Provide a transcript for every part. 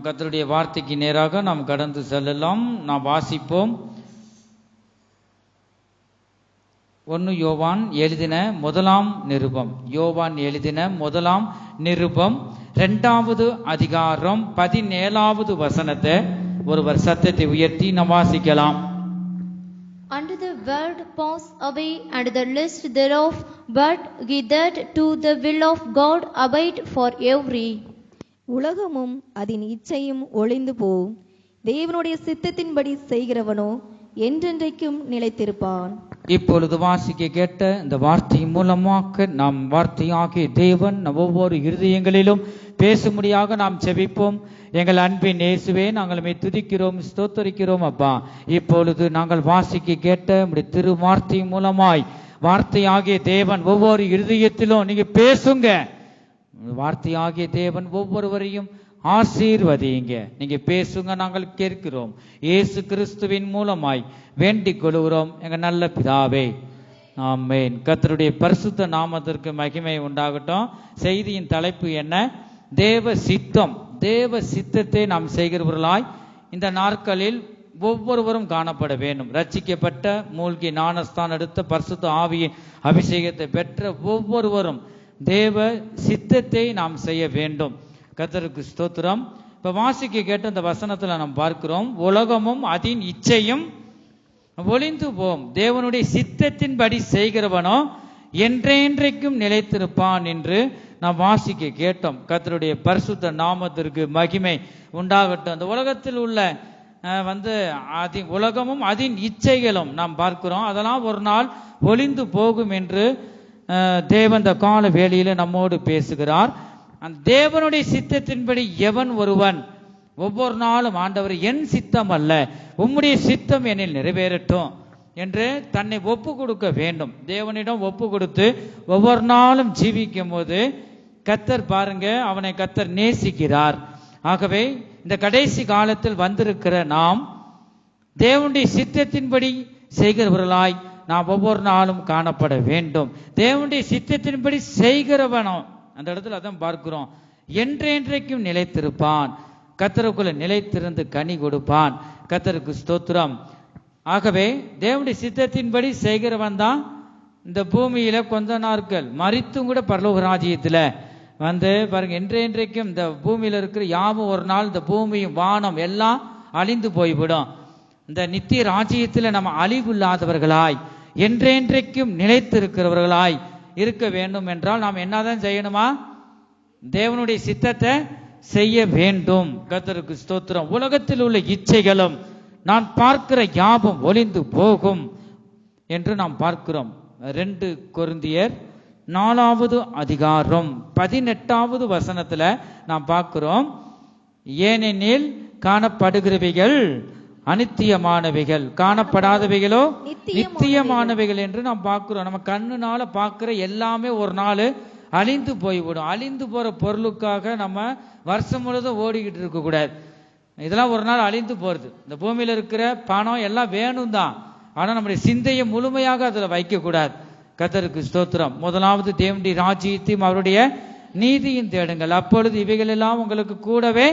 கர்த்தருடைய வார்த்தைக்கு நேராக நாம் கடந்து செல்லலாம். நாம் வாசிப்போம். 1 யோவான் எழுதின முதலாம் நிருபம். யோவான் எழுதின முதலாம் நிருபம் 2வது அதிகாரம் 17வது வசனத்தை ஒருவர் சத்தத்தை உயர்த்தி நாம் வாசிக்கலாம். And the world pass away and the lust thereof, but he that to the will of God abide for every. உலகமும் அதன் இச்சையும் ஒளிந்து போம், தேவனுடைய சித்தத்தின்படி செய்கிறவனோ என்றென்றைக்கும் நிலைத்திருப்பான். இப்பொழுது வாசிக்க கேட்ட இந்த வார்த்தையின் மூலமாக நாம் வார்த்தையாகிய தேவன் நம் ஒவ்வொரு இருதயங்களிலும் பேசும்படியாக நாம் செபிப்போம். எங்கள் அன்பின் இயேசுவே, நாங்கள் உம்மை துதிக்கிறோம், ஸ்தோத்தரிக்கிறோம் அப்பா. இப்பொழுது நாங்கள் வாசிக்க கேட்ட உம்முடைய திரு வார்த்தையின் மூலமாய் வார்த்தையாகிய தேவன் ஒவ்வொரு இருதயத்திலும் நீங்க பேசுங்க. வார்த்தையாகிய தேவன் ஒவ்வொருவரையும் ஆசீர்வதிங்க. நீங்க பேசுங்க, நாங்கள் கேட்கிறோம். இயேசு கிறிஸ்துவின் மூலமாய் வேண்டிக் கொள்கிறோம் எங்க நல்ல பிதாவே, ஆமென். கர்த்தருடைய பரிசுத்த நாமத்திற்கு மகிமை உண்டாகட்டும். செய்தியின் தலைப்பு என்ன? தேவ சித்தம். தேவ சித்தத்தை நாம் செய்கிறவர்களாய் இந்த நாட்களில் ஒவ்வொருவரும் காணப்பட வேண்டும். ரட்சிக்கப்பட்ட, மூழ்கி ஞானஸ்தானம் எடுத்த, பரிசுத்த ஆவியின் அபிஷேகத்தை பெற்ற ஒவ்வொருவரும் தேவ சித்தத்தை நாம் செய்ய வேண்டும். கர்த்தருக்கு ஸ்தோத்திரம். இப்ப வாசிக்க கேட்ட இந்த வசனத்துல நாம் பார்க்கிறோம், உலகமும் அதன் இச்சையும் ஒளிந்து போம், தேவனுடைய சித்தத்தின்படி செய்கிறவனோ என்றென்றைக்கும் நிலைத்திருப்பான் என்று நாம் வாசிக்க கேட்டோம். கர்த்தருடைய பரிசுத்த நாமத்திற்கு மகிமை உண்டாகட்டும். அந்த உலகத்தில் உள்ள உலகமும் அதன் இச்சைகளும் நாம் பார்க்கிறோம், அதெல்லாம் ஒரு நாள் ஒளிந்து போகும் என்று தேவன் இந்த கால வேளையில நம்மோடு பேசுகிறார். அந்த தேவனுடைய சித்தத்தின்படி எவன் ஒருவன் ஒவ்வொரு நாளும் ஆண்டவர் என் சித்தம் அல்ல உம்முடைய சித்தம் என்னில் நிறைவேறட்டும் என்று தன்னை ஒப்பு கொடுக்க வேண்டும். தேவனிடம் ஒப்பு கொடுத்து ஒவ்வொரு நாளும் ஜீவிக்கும் போது கர்த்தர் பாருங்க, அவனை கர்த்தர் நேசிக்கிறார். ஆகவே இந்த கடைசி காலத்தில் வந்திருக்கிற நாம் தேவனுடைய சித்தத்தின்படி செய்கிறவர்களாய் நாம் ஒவ்வொரு நாளும் காணப்பட வேண்டும். தேவனுடைய சித்தத்தின்படி செய்கிறவனோ அந்த இடத்துல அதான் பார்க்கிறோம், என்றென்றைக்கும் நிலைத்திருப்பான், கர்த்தருக்குள்ள நிலைத்திருந்து கனி கொடுப்பான். கர்த்தருக்கு ஸ்தோத்திரம். ஆகவே தேவனுடைய சித்தத்தின்படி செய்கிறவன் தான் இந்த பூமியில கொஞ்ச நாட்கள் மரித்தும் கூட பரலோக ராஜ்யத்துல பாருங்க, என்றென்றைக்கும் இந்த பூமியில இருக்கிற யாவும் ஒரு நாள் இந்த பூமியும் வானம் எல்லாம் அழிந்து போய்விடும். இந்த நித்திய ராஜ்யத்துல நம்ம அழிவில்லாதவர்களாய் என்றென்றைக்கும் நிலைத்திருக்கிறவர்களாய் இருக்க வேண்டும் என்றால் நாம் என்னதான் செய்யணுமா? தேவனுடைய சித்தத்தை செய்ய வேண்டும். கர்த்தருக்கு ஸ்தோத்திரம். உலகத்தில் உள்ள இச்சைகளும் நான் பார்க்கிற யாவும் ஒளிந்து போகும் என்று நாம் பார்க்கிறோம். 2 கொரிந்தியர் 4வது அதிகாரம் 18வது வசனத்துல நாம் பார்க்கிறோம், ஏனெனில் காணப்படுகிறவைகள் அனித்தியமானவைகள், காணப்படாதவைகளோ நித்தியமானவைகள் என்று நாம் பார்க்கிறோம். நம்ம கண்ணுனால பார்க்கிற எல்லாமே ஒரு நாள் அழிந்து போய்விடும். அழிந்து போற பொருளுக்காக நம்ம வருஷம் முழுவதும் ஓடிக்கிட்டு இருக்க கூடாது. இதெல்லாம் ஒரு நாள் அழிந்து போறது. இந்த பூமியில இருக்கிற பணம் எல்லாம் வேணும் தான், ஆனா நம்முடைய சிந்தையை முழுமையாக அதுல வைக்க கூடாது. கர்த்தருக்கு ஸ்தோத்திரம். முதலாவது தேவனுடைய ராஜ்யத்தையும் அவருடைய நீதியும் தேடுங்கள், அப்பொழுது இவைகள் எல்லாம் உங்களுக்கு கூடவே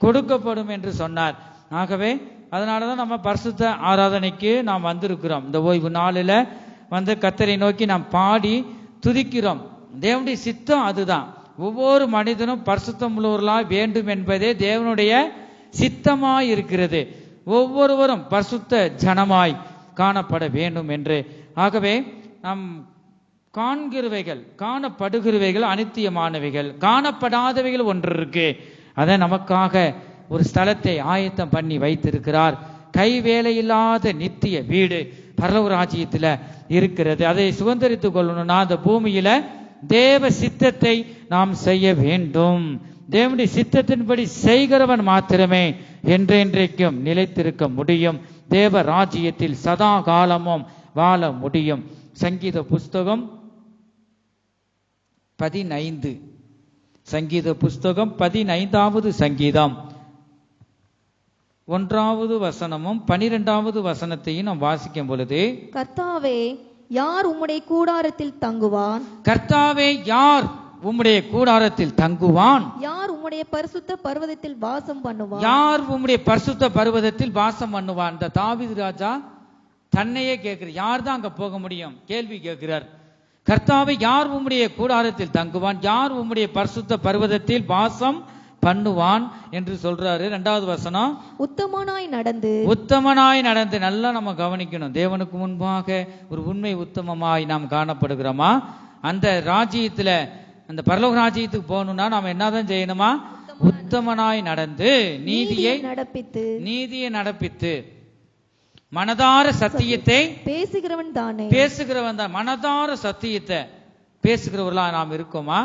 கொடுக்கப்படும் என்று சொன்னார். ஆகவே அதனாலதான் நம்ம பரிசுத்த ஆராதனைக்கு நாம் வந்திருக்கிறோம். இந்த ஓய்வு நாளில் கர்த்தரை நோக்கி நாம் பாடி துதிக்கிறோம். தேவனுடைய சித்தம் அதுதான். ஒவ்வொரு மனிதனும் பரிசுத்தம் உள்ளவர்களாய் வேண்டும் என்பதே தேவனுடைய சித்தமாய் இருக்கிறது. ஒவ்வொருவரும் பரிசுத்த ஜனமாய் காணப்பட வேண்டும் என்று. ஆகவே நாம் காண்கிறவைகள், காணப்படுகிறவைகள் அனித்தியமானவைகள், காணப்படாதவைகள் ஒன்று இருக்கு. அதை நமக்காக ஒரு ஸ்தலத்தை ஆயத்தம் பண்ணி வைத்திருக்கிறார். கைவேலையில்லாத நித்திய வீடு பரலோக ராஜ்யத்துல இருக்கிறது. அதை சுதந்திரித்துக் கொள்ளணும்னா அந்த பூமியில தேவ சித்தத்தை நாம் செய்ய வேண்டும். தேவனுடைய சித்தத்தின்படி செய்கிறவன் மாத்திரமே என்றென்றைக்கும் நிலைத்திருக்க முடியும். தேவ ராஜ்யத்தில் சதா காலமும் வாழ முடியும். சங்கீத புஸ்தகம் 15, சங்கீத புஸ்தகம் 15வது சங்கீதம் 1வது வசனமும் 12வது வசனத்தையும் நாம் வாசிக்கும் பொழுது, கர்த்தாவே யார் உம்முடைய கூடாரத்தில் தங்குவான்? கர்த்தாவே யார் உம்முடைய கூடாரத்தில் தங்குவான். யார் உம்முடைய பரிசுத்த பர்வதத்தில் வாசம் பண்ணுவான்? யார் உம்முடைய பரிசுத்த பர்வதத்தில் வாசம் பண்ணுவான்? இந்த தாவீது ராஜா தன்னையே கேட்கிறார். யார் தான் அங்க போக முடியும்? கேள்வி கேட்கிறார். கர்த்தாவே, யார் உம்முடைய கூடாரத்தில் தங்குவான்? யார் உம்முடைய பரிசுத்த பர்வதத்தில் வாசம் பண்ணுவான் என்று சொல்றாரு. 2வது வசனம், உத்தமனாய் நடந்து. உத்தமனாய் நடந்து. நல்லா நம்ம கவனிக்கணும். தேவனுக்கு முன்பாக ஒரு உண்மை உத்தமமாய் நாம் காணப்படுகிறோமா? அந்த ராஜ்யத்துல, அந்த பரலோக ராஜ்யத்துக்கு போகணும்னா நாம என்னதான் செய்யணுமா? உத்தமனாய் நடந்து நீதியை நடப்பித்து மனதார சத்தியத்தை பேசுகிறவன் தானே. பேசுகிறவன் தான். மனதார சத்தியத்தை பேசுகிறவர்களா நாம் இருக்கோமா?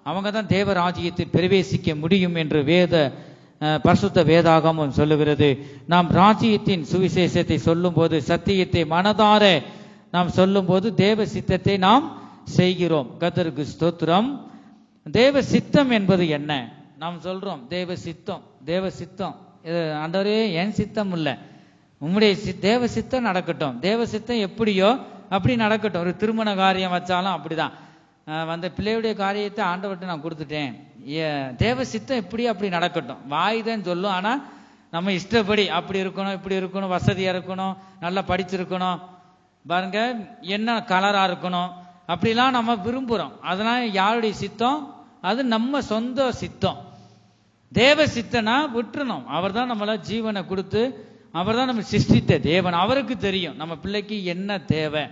அவங்க தான் தேவ ராஜ்யத்தில் பிரவேசிக்க முடியும் என்று பரிசுத்த வேதாகமம் சொல்லுகிறது. நாம் ராஜ்யத்தின் சுவிசேஷத்தை சொல்லும் போது, சத்தியத்தை மனதார நாம் சொல்லும் போது தேவ சித்தத்தை நாம் செய்கிறோம். கர்த்தருக்கு ஸ்தோத்திரம். தேவ சித்தம் என்பது என்ன? நாம் சொல்றோம் தேவ சித்தம். தேவ சித்தம் ஆண்டவரே, என் சித்தம் இல்லை, உம்முடைய தேவ சித்தம் நடக்கட்டும். தேவ சித்தம் எப்படியோ அப்படி நடக்கட்டும். ஒரு திருமண காரியம் வச்சாலும் அப்படிதான். பிள்ளையுடைய காரியத்தை ஆண்டவர்கிட்ட நான் கொடுத்துட்டேன், தேவ சித்தம் எப்படியோ அப்படி நடக்கட்டும். வாய்தான் சொல்லும், ஆனா நம்ம இஷ்டப்படி அப்படி இருக்கணும், இப்படி இருக்கணும், வசதியா இருக்கணும், நல்லா படிச்சிருக்கணும், பாருங்க என்ன கலரா இருக்கணும், அப்படிலாம் நம்ம விரும்புறோம். அதனால யாருடைய சித்தம்? அது நம்ம சொந்த சித்தம். தேவ சித்தனா விட்டுறணும். அவர் தான் நம்மள ஜீவனை கொடுத்து, அவர் தான் நம்ம சிருஷ்டித்த தேவன். அவருக்கு தெரியும் நம்ம பிள்ளைக்கு என்ன தேவை,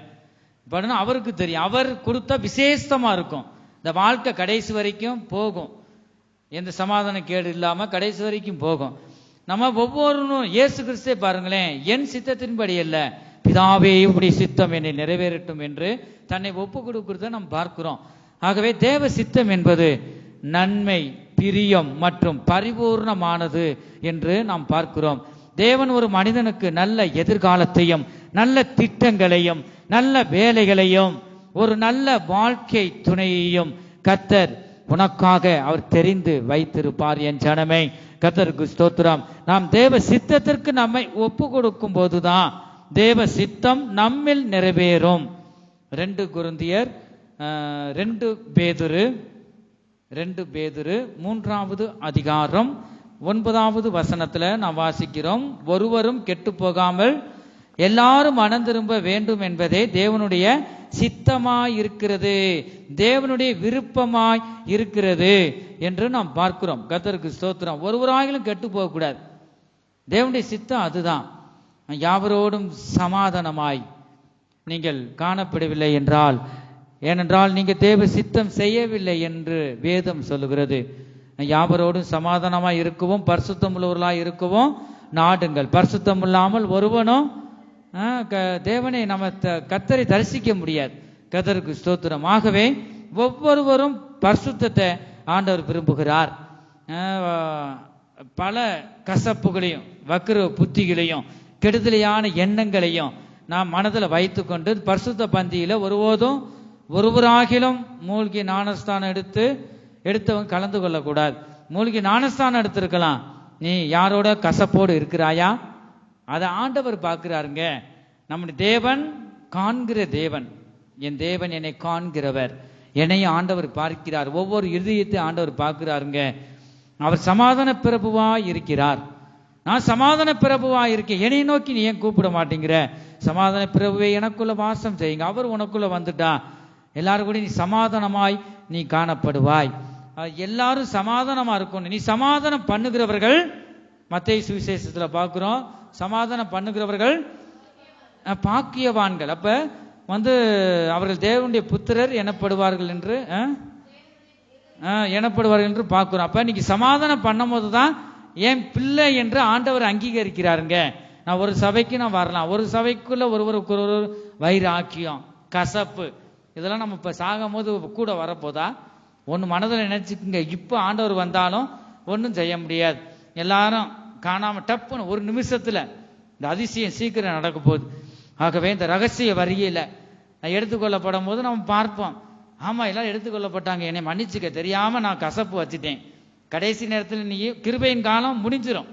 அவருக்கு தெரியும். அவர் கொடுத்தா விசேஷமா இருக்கும். இந்த வாழ்க்கை கடைசி வரைக்கும் போகும், எந்த சமாதான கேடு இல்லாம கடைசி வரைக்கும் போகும். நம்ம ஒவ்வொருவரும் இயேசு கிறிஸ்தே பாருங்களேன், என் சித்தத்தின்படி அல்ல, பிதாவே உம்முடைய சித்தம் என்னை நிறைவேறட்டும் என்று தன்னை ஒப்பு கொடுக்கிறத நாம் பார்க்கிறோம். ஆகவே தேவ சித்தம் என்பது நன்மை, பிரியம் மற்றும் பரிபூர்ணமானது என்று நாம் பார்க்கிறோம். தேவன் ஒரு மனிதனுக்கு நல்ல எதிர்காலத்தையும், நல்ல திட்டங்களையும், நல்ல வேலைகளையும், ஒரு நல்ல வாழ்க்கை துணையையும் கர்த்தர் உனக்காக அவர் தெரிந்து வைத்திருப்பார். என் ஜனமே, கர்த்தருக்கு ஸ்தோத்திரம். நாம் தேவ சித்தத்திற்கு நம்மை ஒப்பு கொடுக்கும் போதுதான் தேவ சித்தம் நம்மில் நிறைவேறும். 2 கொரிந்தியர் 2 பேதுரு 3வது அதிகாரம் 9வது வசனத்துல நாம் வாசிக்கிறோம். ஒருவரும் கெட்டு போகாமல் எல்லாரும் மனம் திரும்ப வேண்டும் என்பதே தேவனுடைய சித்தமாய் இருக்கிறது, தேவனுடைய விருப்பமாய் இருக்கிறது என்று நாம் பார்க்கிறோம். கர்த்தருக்கு ஸ்தோத்திரம். ஒருவராகிலும் கெட்டு போக கூடாது. தேவனுடைய சித்தம் அதுதான். யாவரோடும் சமாதானமாய் நீங்கள் காணப்படவில்லை என்றால், ஏனென்றால் நீங்க தேவ சித்தம் செய்யவில்லை என்று வேதம் சொல்லுகிறது. யாவரோடும் சமாதானமாய் இருக்கவும் பரிசுத்தம் உள்ளவர்களாய் இருக்கவும் நாடுங்கள். பரிசுத்தம் இல்லாமல் ஒருவனும் தேவனை நம்ம கர்த்தரை தரிசிக்க முடியாது. கர்த்தருக்கு ஸ்தோத்திரம். ஆகவே ஒவ்வொருவரும் பரிசுத்தத்தை ஆண்டவர் விரும்புகிறார். பல கசப்புகளையும் வக்கிர புத்திகளையும் கெடுதலையான எண்ணங்களையும் நாம் மனதில் வைத்து கொண்டு பரிசுத்த பந்தியில ஒருவராகிலும் மூழ்கி ஞானஸ்தானம் எடுத்தவங்க கலந்து கொள்ளக்கூடாது. மூழ்கி ஞானஸ்தானம் எடுத்திருக்கலாம், நீ யாரோட கசப்போடு இருக்கிறாயா? அதை ஆண்டவர் பார்க்கிறாருங்க. நம்முடைய தேவன் காண்கிற தேவன். என் தேவன் என்னை காண்கிறவர், என்னையும் ஆண்டவர் பார்க்கிறார். ஒவ்வொரு இருதயத்தை ஆண்டவர் பார்க்கிறாருங்க. அவர் சமாதான பிரபுவாய் இருக்கிறார். நான் சமாதான பிரபுவாய் இருக்கேன், என்னை நோக்கி நீ ஏன் கூப்பிட மாட்டேங்கிற? சமாதான பிரபுவை எனக்குள்ள வாசம் செய்யுங்க. அவர் உனக்குள்ள வந்துட்டா எல்லாரும் கூட நீ சமாதானமாய் நீ காணப்படுவாய். எல்லாரும் சமாதானமா இருக்கணும். நீ சமாதானம் பண்ணுகிறவர்கள், மத்தேயு சுவிசேஷத்துல பார்க்கிறோம், சமாதானம் பண்ணுகிறவர்கள் பாக்கியவான்கள். அப்ப அவர்கள் தேவனுடைய புத்திரர் எனப்படுவார்கள் என்று பார்க்கிறோம். அப்ப இன்னைக்கு சமாதானம் பண்ணும் போதுதான் என் பிள்ளை என்று ஆண்டவர் அங்கீகரிக்கிறாருங்க. நான் ஒரு சபைக்கு நான் வரலாம், ஒரு சபைக்குள்ள ஒருவருக்கு ஒரு வைராக்கியம், கசப்பு, இதெல்லாம் நம்ம இப்ப சாகும் போது கூட வரப்போதா? ஒன்னு மனதில் நினைச்சுக்குங்க, இப்ப ஆண்டவர் வந்தாலும் ஒன்றும் செய்ய முடியாது. எல்லாரும் காணாம டப்புன்னு ஒரு நிமிஷத்துல இந்த அதிசயம் சீக்கிரம் நடக்க போகுது. ஆகவே இந்த ரகசிய வரியில எடுத்துக்கொள்ளப்படும் போது நம்ம பார்ப்போம், ஆமா எல்லாம் எடுத்துக்கொள்ளப்பட்டாங்க, என்னை மன்னிச்சுக்க, தெரியாம நான் கசப்பு வச்சுட்டேன். கடைசி நேரத்தில் நீ கிருபையின் காலம் முடிஞ்சிடும்.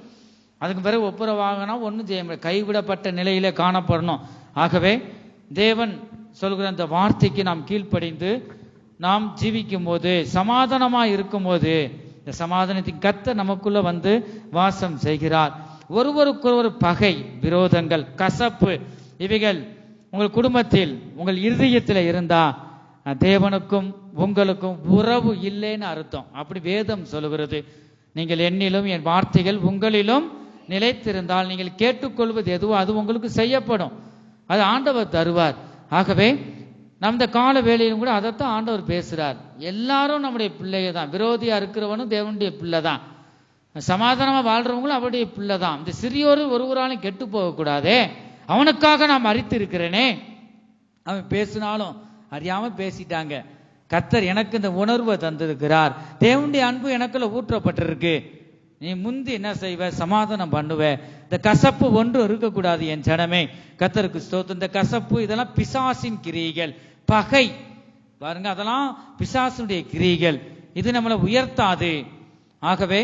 அதுக்கு பிறகு ஒப்புரவாகனா ஒன்றும் செய்ய முடியாது, கைவிடப்பட்ட நிலையிலே காணப்படணும். ஆகவே தேவன் சொல்கிற அந்த வார்த்தைக்கு நாம் கீழ்ப்படிந்து நாம் ஜீவிக்கும் போது, சமாதானமா இருக்கும் போது, இந்த சமாதானத்தின் கர்த்தர் நமக்குள்ள வந்து வாசம் செய்கிறார். ஒருவருக்கொருவர் பகை, விரோதங்கள், கசப்பு இவைகள் உங்கள் குடும்பத்தில், உங்கள் இருதயத்தில் இருந்தா தேவனுக்கும் உங்களுக்கும் உறவு இல்லைன்னு அர்த்தம். அப்படி வேதம் சொல்லுகிறது. நீங்கள் என்னிலும் என் வார்த்தைகள் உங்களிலும் நிலைத்திருந்தால் நீங்கள் கேட்டுக்கொள்வது எதுவோ அது உங்களுக்கு செய்யப்படும். அது ஆண்டவர் தருவார். ஆகவே நம்ம கால வேளையிலும் கூட அதைத்தான் ஆண்டவர் பேசுறார். எல்லாரும் நம்முடைய பிள்ளைய தான். விரோதியா இருக்கிறவனும் தேவனுடைய பிள்ளை தான். சமாதானமா வாழ்றவங்களும் அவருடைய பிள்ளை தான். இந்த சிறியோரு ஒருவராலும் கெட்டு போகக்கூடாதே, அவனுக்காக நான் மரித்து இருக்கிறேனே. அவன் பேசினாலும் அறியாம பேசிட்டாங்க. கர்த்தர் எனக்கு இந்த உணர்வை தந்திருக்கிறார். தேவனுடைய அன்பு எனக்குள்ள ஊற்றப்பட்டிருக்கு. நீ முந்தி என்ன செய்வ? சமாதானம் பண்ணுவ. இந்த கசப்பு ஒன்று இருக்கக்கூடாது என் ஜனமே. கர்த்தருக்கு ஸ்தோத்திரம். இந்த கசப்பு இதெல்லாம் பிசாசின் கிரியைகள், பகை பாருங்க, அதெல்லாம் பிசாசுடைய கிரியைகள். இது நம்மளை உயர்த்தாது. ஆகவே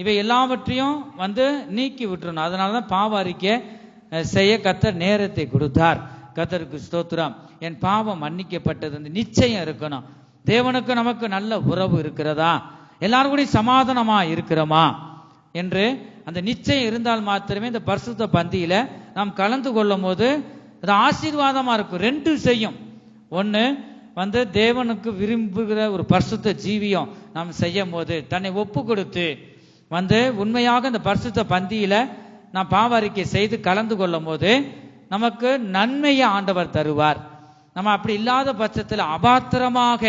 இவை எல்லாவற்றையும் வந்து நீக்கி விட்டுறணும். அதனாலதான் பாவ அறிக்கை செய்ய கர்த்தர் நேரத்தை கொடுத்தார். கர்த்தருக்கு ஸ்தோத்திரம். என் பாவம் மன்னிக்கப்பட்டது அந்த நிச்சயம் இருக்கணும். தேவனுக்கு நமக்கு நல்ல உறவு இருக்கிறதா, எல்லாரும் கூட சமாதானமா இருக்கிறோமா என்று அந்த நிச்சயம் இருந்தால் மாத்திரமே இந்த பரிசுத்த பந்தியில நாம் கலந்து கொள்ளும் போது அது ஆசீர்வாதமா இருக்கும். ரெண்டு செய்யும். ஒன்னு வந்து தேவனுக்கு விரும்புகிற ஒரு பரிசுத்த ஜீவியம் நாம் செய்யும் போது, தன்னை ஒப்பு கொடுத்து வந்து உண்மையாக இந்த பரிசுத்த பந்தியில நாம் பாவ அறிக்கை செய்து கலந்து கொள்ளும் போது நமக்கு நன்மையை ஆண்டவர் தருவார். நம்ம அப்படி இல்லாத பட்சத்தில் அபாத்திரமாக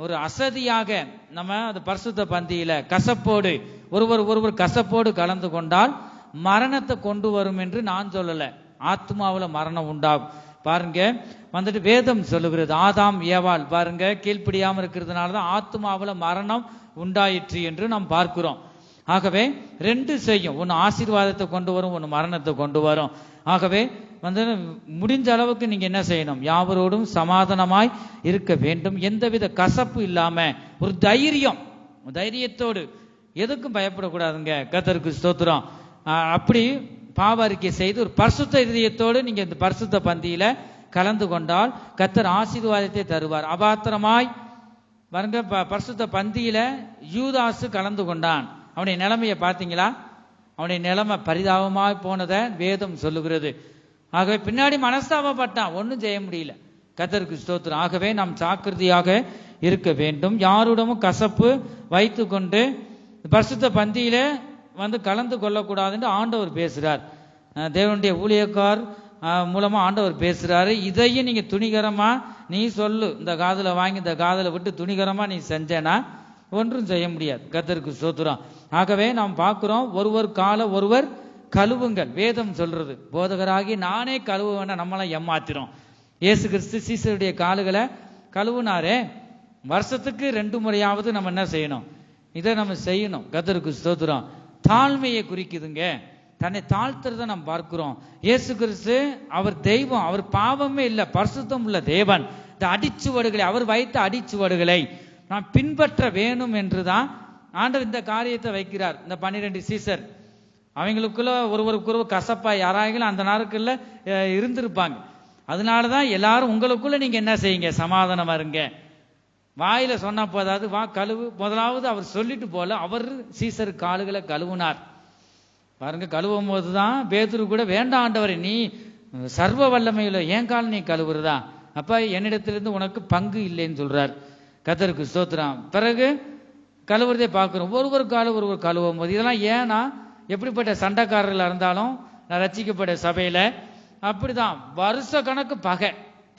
ஒரு அசதியாக நம்ம அந்த பரிசுத்த பந்தியில கசப்போடு ஒருவர் கசப்போடு கலந்து கொண்டால் மரணத்தை கொண்டு வரும் என்று நான் சொல்லல. ஆத்மாவில் மரணம் உண்டாகும். பாருங்க வந்துட்டு வேதம் சொல்லுகிறது, ஆதாம் ஏவாள் பாருங்க கீழ்ப்படியாம இருக்கிறதுனால தான் ஆத்மாவில் மரணம் உண்டாயிற்று என்று நாம் பார்க்கிறோம். ஆகவே ரெண்டு செய்யும். ஒன்னு ஆசீர்வாதத்தை கொண்டு வரும், ஒன்னு மரணத்தை கொண்டு வரும். ஆகவே வந்து முடிஞ்ச அளவுக்கு நீங்க என்ன செய்யணும்? யாவரோடும் சமாதானமாய் இருக்க வேண்டும். எந்தவித கசப்பு இல்லாம ஒரு தைரியத்தோடு எதுக்கும் பயப்படக்கூடாதுங்க. கர்த்தருக்கு ஸ்தோத்திரம். அப்படி பாவ அறிக்கை செய்து ஒரு பரிசுத்த இதயத்தோடு நீங்க இந்த பரிசுத்த பந்தியில கலந்து கொண்டால் கர்த்தர் ஆசீர்வாதத்தை தருவார். அபாத்திரமாய் பாருங்க, பரிசுத்த பந்தியில யூதாசு கலந்து கொண்டான். அவனுடைய நிலைமையை பார்த்தீங்களா? அவனுடைய நிலைமை பரிதாபமாய் போனதை வேதம் சொல்லுகிறது. ஆகவே பின்னாடி மனஸ்தாபப்பட்டான், ஒன்னும் செய்ய முடியல. கர்த்தருக்கு ஸ்தோத்திரம். ஆகவே நாம் ஜாக்கிரதையாக இருக்க வேண்டும். யாருடமும் கசப்பு வைத்து கொண்டு பரிசுத்த பந்தியில வந்து கலந்து கொள்ளக்கூடாதுன்னு ஆண்டவர் பேசுறார். தேவனுடைய ஊழியக்கார் மூலமா ஆண்டவர் பேசுறாரு. இதையும் நீங்க துணிகரமா நீ சொல்லு, இந்த காதுல வாங்கி இந்த காதுல விட்டு துணிகரமா நீ செஞ்சேனா ஒன்றும் செய்ய முடியாது. கர்த்தருக்கு ஸ்தோத்திரம். ஆகவே நாம் பார்க்கிறோம், ஒருவர் கால ஒருவர் கழுவுங்கள். வேதம் சொல்றது, போதகராகி நானே கழுவுவேன்னா நம்மளாம் ஏமாத்திரும். இயேசு கிறிஸ்து சீசருடைய காலுகளை கழுவுனாரே. வருஷத்துக்கு 2 முறையாவது நம்ம என்ன செய்யணும்? இதை நம்ம செய்யணும். கர்த்தருக்கு ஸ்தோத்திரம். தாழ்மையை குறிக்குதுங்க. தன்னை தாழ்த்துறத நம்ம பார்க்கிறோம். இயேசு கிறிஸ்து அவர் தெய்வம், அவர் பாவமே இல்லை, பரிசுத்தம் உள்ள தேவன். இந்த அடிச்சுவடுகளை, அவர் வைத்த அடிச்சுவடுகளை நாம் பின்பற்ற வேணும் என்றுதான் ஆண்டவர் இந்த காரியத்தை வைக்கிறார். இந்த 12 சீசர் அவங்களுக்குள்ள ஒருவருக்குள்ள கசப்பா யாராயிலும் அந்த நாட்கள்ல இருந்திருப்பாங்க. அதனாலதான் எல்லாரும் உங்களுக்குள்ள நீங்க என்ன செய்யுங்க? சமாதானமா இருங்க. வாயில சொன்னா போதாது, வா கழுவு. முதலாவது அவர் சொல்லிட்டு போல அவர் சீசர் காலுகளை கழுவுனார். பாருங்க, கழுவும் போதுதான் பேதுரு கூட வேண்டாம் ஆண்டவரே, நீ சர்வ வல்லமையில ஏன் கால் நீ கழுவுறதா? அப்ப என்னிடத்திலிருந்து உனக்கு பங்கு இல்லைன்னு சொல்றார். கர்த்தருக்கு ஸ்தோத்திரம். பிறகு கழுவுறதே பார்க்கிறோம். ஒருவர் கழுவும் போது இதெல்லாம் ஏன்னா எப்படிப்பட்ட சண்டைக்காரர்களா இருந்தாலும் ரட்சிக்கப்பட்ட சபையில அப்படிதான் வருஷ கணக்கு பகை,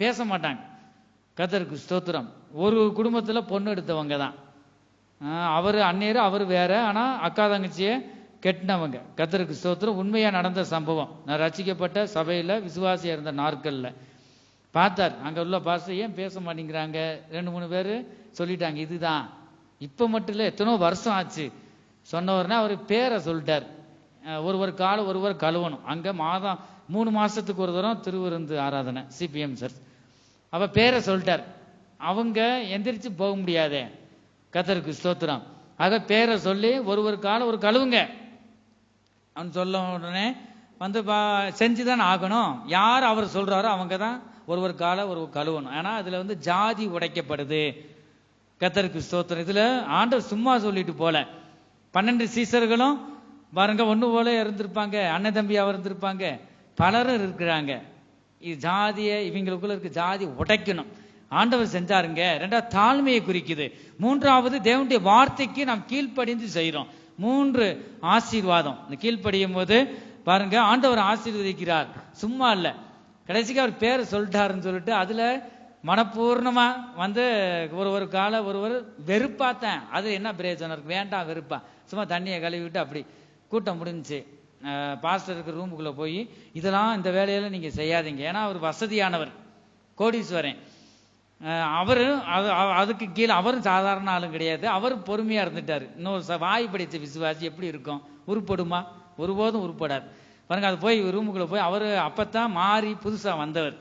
பேச மாட்டாங்க. கர்த்தருக்கு ஸ்தோத்திரம். ஒரு குடும்பத்துல பொண்ணு எடுத்தவங்க தான் அவரு அந்நேரம், அவரு வேற, ஆனா அக்கா தங்கச்சியை கெட்டினவங்க. கர்த்தருக்கு ஸ்தோத்திரம். உண்மையா நடந்த சம்பவம். நான் ரட்சிக்கப்பட்ட சபையில விசுவாசியா இருந்த நாட்கள்ல பார்த்தார். அங்க உள்ள பாஸ்டர் ஏன் பேச மாட்டேங்கிறாங்க? 2-3 பேரு சொல்லிட்டாங்க. இதுதான் இப்ப மட்டும் இல்ல, எத்தனோ வருஷம் ஆச்சு. சொன்னவர்னா அவர் பேரை சொல்லிட்டார். ஒருவர் கால ஒருவர் கழுவணும். அங்க 3 மாசத்துக்கு ஒரு தரம் திருவிருந்து ஆராதனை, சிபிஎம் சர்ச். அவ பேரை சொல்லிட்டார். அவங்க எந்திரிச்சு போக முடியாதே. கர்த்தருக்கு ஸ்தோத்திரம். ஆக பேரை சொல்லி ஒருவர் கால ஒரு கழுவுங்க அவன் சொல்ல உடனே வந்து செஞ்சுதான் ஆகணும். யார் அவர் சொல்றாரோ அவங்க தான் ஒருவர் கால ஒரு கழுவணும். ஆனா அதுல வந்து ஜாதி உடைக்கப்படுது. கர்த்தருக்கு ஸ்தோத்திரம். இதுல ஆண்டவர் சும்மா சொல்லிட்டு போல. 12 சீசர்களும் பாருங்க ஒண்ணு போல இருந்திருப்பாங்க, அண்ணன் தம்பியா இருந்திருப்பாங்க, பலரும் இருக்கிறாங்க. இது ஜாதிய இவங்களுக்குள்ள இருக்க ஜாதி உடைக்கணும், ஆண்டவர் செஞ்சாருங்க. ரெண்டாவது தாழ்மையை குறிக்குது. மூன்றாவது தேவனுடைய வார்த்தைக்கு நாம் கீழ்ப்படிந்து செய்யறோம். 3 ஆசீர்வாதம். இந்த கீழ்ப்படியும் போது பாருங்க ஆண்டவர் ஆசீர்வதிக்கிறார், சும்மா இல்ல. கடைசிக்கு அவர் பேரை சொல்லிட்டாருன்னு சொல்லிட்டு அதுல மனப்பூர்ணமா ஒரு கால ஒருவர் வெறுப்பாத்தேன். அது என்ன பிரயோஜனம் இருக்கு? வேண்டாம் வெறுப்பா, சும்மா தண்ணியை கழுவிட்டு அப்படி கூட்டம் முடிஞ்சுச்சு. பாஸ்டருக்கு ரூமுக்குள்ள போய் இதெல்லாம் இந்த வேலையில நீங்க செய்யாதீங்க, ஏன்னா அவர் வசதியானவர், கோடீஸ்வரன். அவரு அதுக்கு கீழே அவரும் சாதாரண ஆளும் கிடையாது. அவரும் பொறுமையா இருந்துட்டாரு. இன்னொரு வாய் படிச்ச விசுவாசி எப்படி இருக்கும்? உருப்படுமா? ஒருபோதும் உருப்படாது. பாருங்க, அது போய் ரூமுக்குள்ள போய் அவரு அப்பத்தான் மாறி புதுசா வந்தவர்.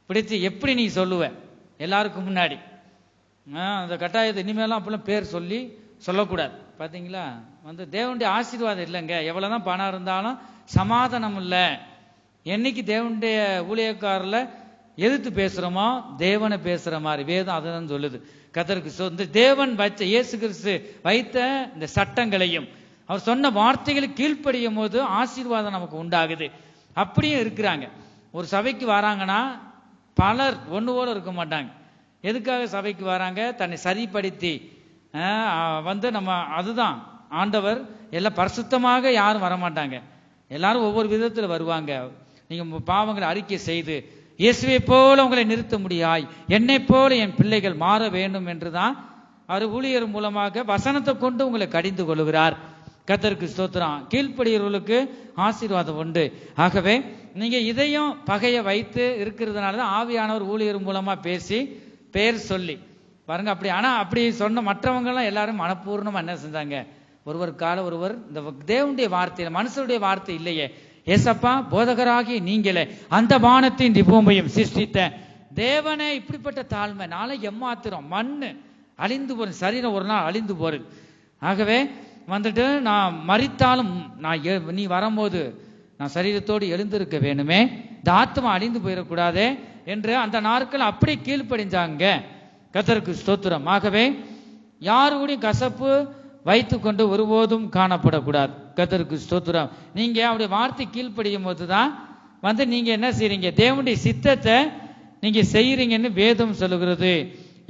பிடிச்சு எப்படி நீ சொல்லுவ எல்லாருக்கும் முன்னாடி? அந்த கட்டாயத்தை இனிமேலாம் அப்பெல்லாம் பேர் சொல்லக்கூடாது. பாத்தீங்களா? தேவனுடைய ஆசீர்வாதம் இல்லைங்க. எவ்வளவுதான் பணம் இருந்தாலும் சமாதானம் இல்லை. என்னைக்கு தேவனுடைய ஊழியக்காரர்ல எதிர்த்து பேசுறோமோ தேவனை பேசுற மாதிரி வேதம் அதுதான் சொல்லுது. கர்த்தருக்கு இந்த தேவன் வச்ச இயேசு கிறிஸ்து வைத்த இந்த சட்டங்களையும் அவர் சொன்ன வார்த்தைகளை கீழ்ப்படியும் போது ஆசீர்வாதம் நமக்கு உண்டாகுது. அப்படியே இருக்கிறாங்க. ஒரு சபைக்கு வராங்கன்னா பலர் ஒண்ணு போல இருக்க மாட்டாங்க. எதுக்காக சபைக்கு வராங்க? தன்னை சரிப்படுத்தி நம்ம அதுதான் ஆண்டவர். எல்லாம் பரிசுத்தமாக யாரும் வரமாட்டாங்க, எல்லாரும் ஒவ்வொரு விதத்துல வருவாங்க. நீங்க பாவங்களை அறிக்கை செய்து இயேசுவை போல உங்களை நிறுத்த முடியாய், என்னை போல என் பிள்ளைகள் மாற வேண்டும் என்றுதான் அவர் ஊழியர் மூலமாக வசனத்தை கொண்டு உங்களை கடிந்து கொள்கிறார். கர்த்தருக்கு ஸ்தோத்திரம். கீழ்ப்படியவர்களுக்கு ஆசீர்வாதம் உண்டு. ஆகவே நீங்க இதையும் பகையை வைத்து இருக்கிறதுனாலதான் ஆவியானவர் ஊழியர் மூலமா பேசி பெயர் சொல்லி பாருங்க. அப்படி ஆனா அப்படி சொன்ன மற்றவங்க எல்லாம் எல்லாரும் மனப்பூர்ணமா என்ன செஞ்சாங்க? ஒருவர் இந்த தேவனுடைய வார்த்தை, மனுஷருடைய வார்த்தை இல்லையே, ஏசப்பா போதகராகி நீங்களே அந்த வானத்தின் பூமியையும் சிருஷ்டித்த தேவனே, இப்படிப்பட்ட தாழ்மை நாளை எம்மாத்திரம் மண்ணு அழிந்து போறது, சரீரம் ஒரு நாள் அழிந்து போறது. ஆகவே நான் மரித்தாலும் நீ வரும்போது நான் சரீரத்தோடு எழுந்திருக்க வேணுமே, இந்த ஆத்மா அழிந்து போயிடக்கூடாதே என்று அந்த நாட்கள் அப்படி கீழ்ப்படிஞ்சாங்க. கர்த்தருக்கு ஸ்தோத்திரம். ஆகவே யாருடைய கசப்பு வைத்து கொண்டு ஒருபோதும் காணப்படக்கூடாது. கர்த்தருக்கு ஸ்தோத்திரம். நீங்க அவருடைய வார்த்தை கீழ்ப்படியும் போதுதான் நீங்க என்ன செய்றீங்க? தேவனுடைய சித்தத்தை நீங்க செய்யறீங்கன்னு வேதம் சொல்லுகிறது.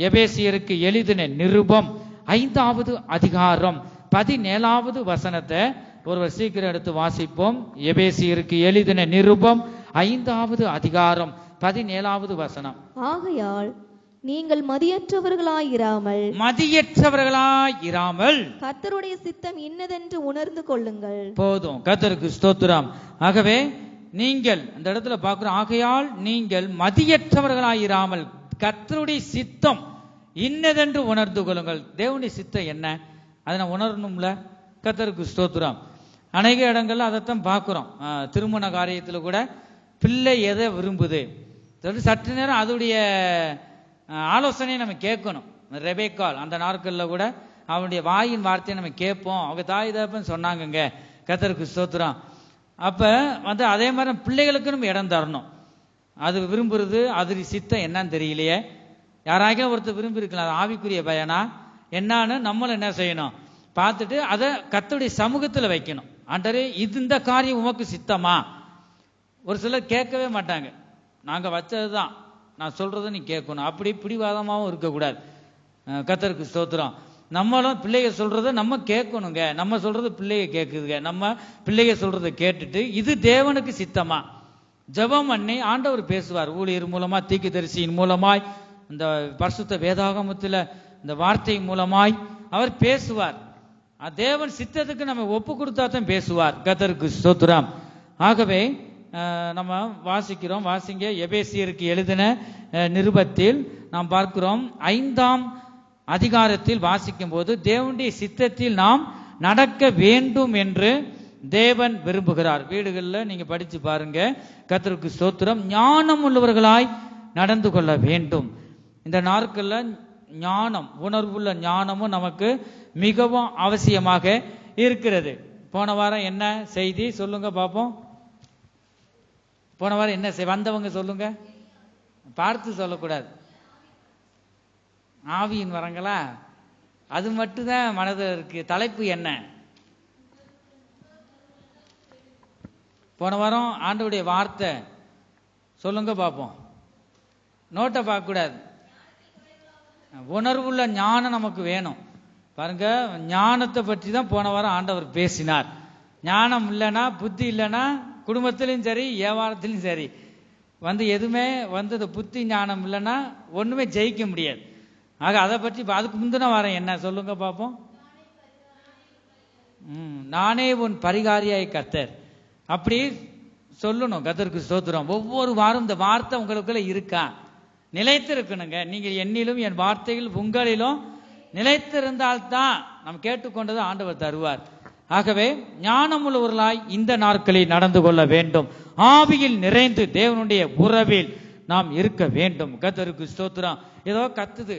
எபேசியருக்கு எழுதின நிருபம் 5வது அதிகாரம் 17வது வசனத்தை ஒருவர் சீக்கிரம் எடுத்து வாசிப்போம். எபேசியருக்கு எழுதின நிருபம் 5வது அதிகாரம் 17வது வசனம். ஆகையால் நீங்கள் மதியற்றவர்களாயிராமல் கர்த்தருடைய சித்தம் இன்னதென்று உணர்ந்து கொள்ளுங்கள். போதும். கர்த்தருக்கு ஸ்தோத்திரம். ஆகவே நீங்கள் அந்த இடத்துல பார்க்கிறோம், ஆகையால் நீங்கள் மதியற்றவர்களாயிராமல் கர்த்தருடைய சித்தம் இன்னதென்று உணர்ந்து கொள்ளுங்கள். தேவனுடைய சித்தம் என்ன? அதை நான் உணரணும்ல. கர்த்தருக்கு ஸ்தோத்திரம். அநேக இடங்கள்ல அதைத்தான் பார்க்கிறோம். திருமண காரியத்துல கூட பிள்ளை எதை விரும்புது சற்று நேரம் அதோடைய ஆலோசனையை நம்ம கேட்கணும். ரெபேக்காள் அந்த நாட்கள்ல கூட அவனுடைய வாயின் வார்த்தையை நம்ம கேட்போம். அவங்க தாய் தகப்பன் சொன்னாங்கங்க. கர்த்தருக்கு ஸ்தோத்திரம். அப்ப அதே மாதிரி பிள்ளைகளுக்கு நம்ம இடம் தரணும். அது விரும்புறது அது சித்தம் என்னன்னு தெரியலையே. யாராக ஒருத்தர் விரும்பி இருக்கலாம், அது ஆவிக்குரிய பயனா என்னன்னு நம்மளும் என்ன செய்யணும்? பார்த்துட்டு அதை கர்த்தருடைய சமூகத்துல வைக்கணும். ஆண்டவரே, இந்த காரியம் உமக்கு சித்தமா? ஒரு சிலர் கேட்கவே மாட்டாங்க. நாங்க வச்சதுதான், நான் சொல்றதை நீ கேட்கணும். அப்படி பிடிவாதமாகவும் இருக்கக்கூடாது. கர்த்தருக்கு ஸ்தோத்திரம். நம்மளும் பிள்ளைங்க சொல்றதை நம்ம கேட்கணுங்க. நம்ம சொல்றது பிள்ளைங்க கேட்குதுங்க. நம்ம பிள்ளைங்க சொல்றதை கேட்டுட்டு இது தேவனுக்கு சித்தமா ஜெபம் பண்ணி ஆண்டவர் பேசுவார். ஊழியர் மூலமா, தீர்க்கதரிசியின் மூலமாய், இந்த பரிசுத்த வேதாகமத்துல இந்த வார்த்தை மூலமாய் அவர் பேசுவார். தேவன் சித்தத்துக்கு நம்ம ஒப்பு கொடுத்தா தான் பேசுவார். கர்த்தருக்கு ஸ்தோத்திரம். ஆகவே நம்ம வாசிக்கிறோம். வாசிங்க. எபேசியருக்கு எழுதின நிருபத்தில் நாம் பார்க்கிறோம் 5ஆம் அதிகாரத்தில் வாசிக்கும் போது தேவனுடைய சித்தத்தில் நாம் நடக்க வேண்டும் என்று தேவன் விரும்புகிறார். வீடுகளில் நீங்க படிச்சு பாருங்க. கர்த்தருக்கு ஸ்தோத்திரம். ஞானம் உள்ளவர்களாய் நடந்து கொள்ள வேண்டும். இந்த நாட்கள்ல ஞானம், உணர்வுள்ள ஞானமும் நமக்கு மிகவும் அவசியமாக இருக்கிறது. போன வாரம் என்ன செய்தி சொல்லுங்க பாப்போம். போன வாரம் என்ன வந்தவங்க சொல்லுங்க. பார்த்து சொல்லக்கூடாது. ஆவியின் வரங்களா? அது மட்டும்தான் மனதில் இருக்கு. தலைப்பு என்ன? போன வாரம் ஆண்டவருடைய வார்த்தை சொல்லுங்க பார்ப்போம். நோட்டை பார்க்க கூடாது. உணர்வுள்ள ஞானம் நமக்கு வேணும். பாருங்க, ஞானத்தை பற்றி தான் போன வாரம் ஆண்டவர் பேசினார். ஞானம் இல்லைன்னா, புத்தி இல்லைன்னா, குடும்பத்திலையும் சரி வியாபாரத்திலையும் சரி எதுவுமே இந்த புத்தி ஞானம் இல்லைன்னா ஒண்ணுமே ஜெயிக்க முடியாது. ஆக அதை பற்றி அதுக்கு முந்தின வாரம் என்ன சொல்லுங்க பார்ப்போம். நானே உன் பரிகாரியாய் கர்த்தர், அப்படி சொல்லணும். கர்த்தருக்கு ஸ்தோத்திரம். ஒவ்வொரு வாரம் இந்த வார்த்தை உங்களுக்குள்ள இருக்கா? நிலைத்து இருக்கணுங்க. நீங்கள் என்னிலும் என் வார்த்தைகள் உங்களிலும் நிலைத்திருந்தால்தான் நாம் கேட்டுக்கொண்டது ஆண்டவர் தருவார். ஆகவே ஞானமுள்ளவர்களாய் இந்த நாட்களில் நடந்து கொள்ள வேண்டும். ஆவியில் நிறைந்து தேவனுடைய உறவில் நாம் இருக்க வேண்டும். கர்த்தருக்கு ஸ்தோத்திரம். ஏதோ கத்துது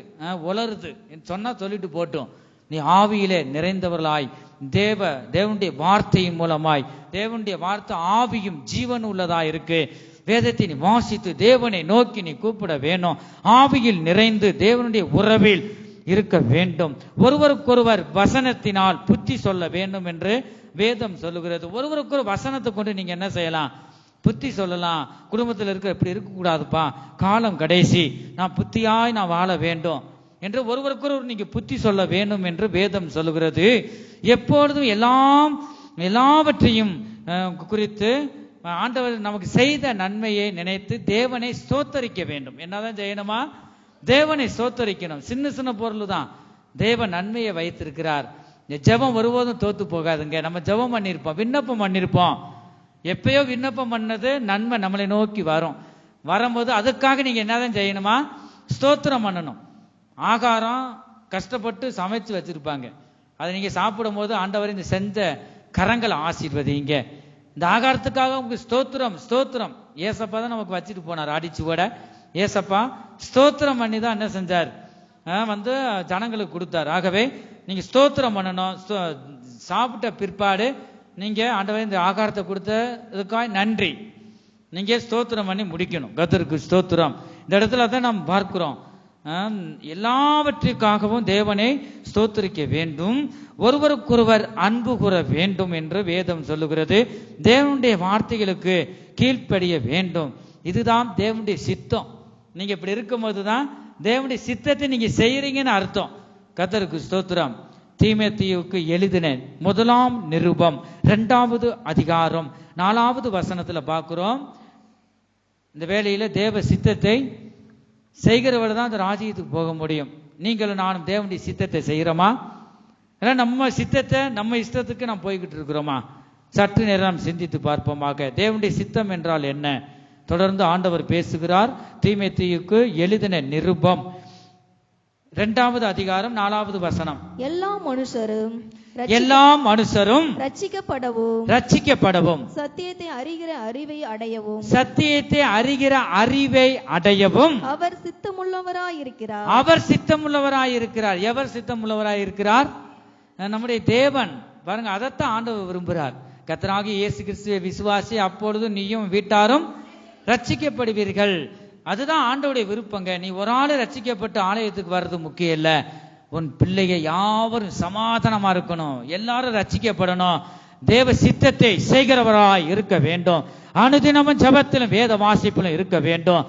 உலருது சொன்னா சொல்லிட்டு போட்டோம். நீ ஆவியிலே நிறைந்தவர்களாய் தேவனுடைய வார்த்தையின் மூலமாய், தேவனுடைய வார்த்தை ஆவியும் ஜீவன் உள்ளதா இருக்கு. வேதத்தை நீ வாசித்து தேவனை நோக்கி நீ கூப்பிட வேணும். ஆவியில் நிறைந்து தேவனுடைய உறவில் இருக்க வேண்டும். ஒருவருக்கொருவர் வசனத்தினால் புத்தி சொல்ல வேண்டும் என்று வேதம் சொல்லுகிறது. ஒருவருக்கு ஒரு வசனத்தை கொண்டு நீங்க என்ன செய்யலாம்? புத்தி சொல்லலாம். குடும்பத்தில் இருக்க இப்படி இருக்கக்கூடாதுப்பா, காலம் கடைசி, நான் புத்தியாய் நான் வாழ வேண்டும் என்று ஒருவருக்கொருவர் நீங்க புத்தி சொல்ல வேண்டும் என்று வேதம் சொல்லுகிறது. எப்பொழுதும் எல்லாவற்றையும் குறித்து ஆண்டவர் நமக்கு செய்த நன்மையை நினைத்து தேவனை ஸ்தோத்தரிக்க வேண்டும். என்னதான் செய்யணுமா? தேவனை ஸ்தோத்தரிக்கணும். சின்ன சின்ன பொருள் தான் தேவன் நன்மையை வைத்திருக்கிறார். ஜெபம் ஒருபோதும் தோத்து போகாதுங்க. நம்ம ஜெபம் பண்ணியிருப்போம், விண்ணப்பம் பண்ணியிருப்போம். எப்பயோ விண்ணப்பம் பண்ணது நன்மை நம்மளை நோக்கி வரும்போது அதுக்காக நீங்க என்னதான் செய்யணுமா? ஸ்தோத்திரம் பண்ணணும். ஆகாரம் கஷ்டப்பட்டு சமைச்சு வச்சிருப்பாங்க. அதை நீங்க சாப்பிடும் போது ஆண்டவர் இந்த செஞ்ச கரங்களை ஆசீர்வதிங்க. இந்த ஆகாரத்துக்காக உங்களுக்கு ஸ்தோத்திரம். ஏசப்பா தான் நமக்கு வச்சுட்டு போனார் அடிச்சுவோட. ஏசப்பா ஸ்தோத்திரம் பண்ணி தான் என்ன செஞ்சார்? ஜனங்களுக்கு கொடுத்தார். ஆகவே நீங்க ஸ்தோத்திரம் பண்ணணும். சாப்பிட்ட பிற்பாடு நீங்க ஆண்டவர் இந்த ஆகாரத்தை கொடுத்ததுக்காக நன்றி நீங்க ஸ்தோத்திரம் பண்ணி முடிக்கணும். கர்த்தருக்கு ஸ்தோத்திரம். இந்த இடத்துல தான் நாம் பார்க்கிறோம். எல்லாவற்றிற்காகவும் தேவனை ஸ்தோத்திரிக்க வேண்டும். ஒருவருக்கொருவர் அன்பு கூற வேண்டும் என்று வேதம் சொல்லுகிறது. தேவனுடைய வார்த்தைகளுக்கு கீழ்ப்படிய வேண்டும். இதுதான் தேவனுடைய சித்தம். நீங்க இப்படி இருக்கும்போது தான் தேவனுடைய சித்தத்தை நீங்க செய்யறீங்கன்னு அர்த்தம். கர்த்தருக்கு ஸ்தோத்திரம். தீமோத்தேயுவுக்கு எழுதின முதலாம் நிருபம் 2வது அதிகாரம் 4வது வசனத்துல பார்க்கிறோம். இந்த வேளையில தேவ சித்தத்தை செய்கிறவர் தான் அந்த ராஜ்யத்துக்கு போக முடியும். நீங்களும் நானும் தேவனுடைய சித்தத்தை செய்கிறோமா? ஏன்னா நம்ம சித்தத்தை நம்ம இஷ்டத்துக்கு நாம் போய்கிட்டு இருக்கிறோமா? சற்று நேரம் சிந்தித்து பார்ப்போமாக. தேவனுடைய சித்தம் என்றால் என்ன? தொடர்ந்து ஆண்டவர் பேசுகிறார். தீமோத்தேயுவுக்கு எழுதின நிருபம் 2வது அதிகாரம் 4வது வசனம். எல்லா மனுஷரும் ரட்சிக்கப்படவும் சத்தியத்தை அறிகிற அறிவை அடையவும் அவர் சித்தமுள்ளவராயிருக்கிறார். எவர் சித்தமுள்ளவராயிருக்கிறார்? நம்முடைய தேவன். பாருங்க, அதைத்தான் ஆண்டவர் விரும்புகிறார். கர்த்தராகிய இயேசு கிறிஸ்துவை விசுவாசி, அப்பொழுது நீயும் வீட்டாரும் ரட்சிக்கப்படுவீர்கள். அதுதான் ஆண்டவருடைய விருப்பங்க. நீ ஒரு ஆளு ரட்சிக்கப்பட்டு ஆலயத்துக்கு வர்றது முக்கியம் இல்ல. உன் பிள்ளைகள் யாவரும் சமாதானமா இருக்கணும், எல்லாரும் ரட்சிக்கப்படணும். தேவ சித்தத்தை செய்கிறவராய் இருக்க வேண்டும். அனுதினமும் ஜெபத்திலும் வேத வாசிப்பிலும் இருக்க வேண்டும்.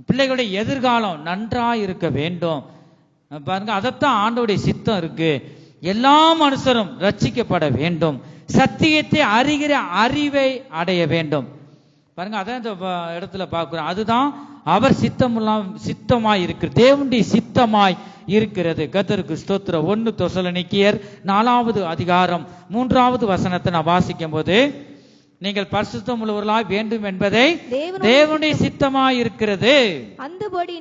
பிள்ளைகளுடைய எதிர்காலம் நன்றாய் இருக்க வேண்டும். பாருங்க, அதைத்தான் ஆண்டவருடைய சித்தம் இருக்கு. எல்லா மனுஷரும் ரட்சிக்கப்பட வேண்டும். சத்தியத்தை அறிகிற அறிவை அடைய வேண்டும். பாருங்க, அதான் இந்த இடத்துல பார்க்கிறோம். அதுதான் அவர் சித்தமாய் இருக்கு, தேவனுடைய சித்தமாய் இருக்கிறது. கர்த்தருக்கு ஸ்தோத்திரம். 1 தெசலோனிக்கேயர் 4வது அதிகாரம் 3வது வசனத்தை நான் வாசிக்கும் போது, நீங்கள் பரிசுத்தம் உள்ளவர்களாய் வேண்டும் என்பதை தேவனுடைய சித்தமாய் இருக்கிறது. அந்தபடி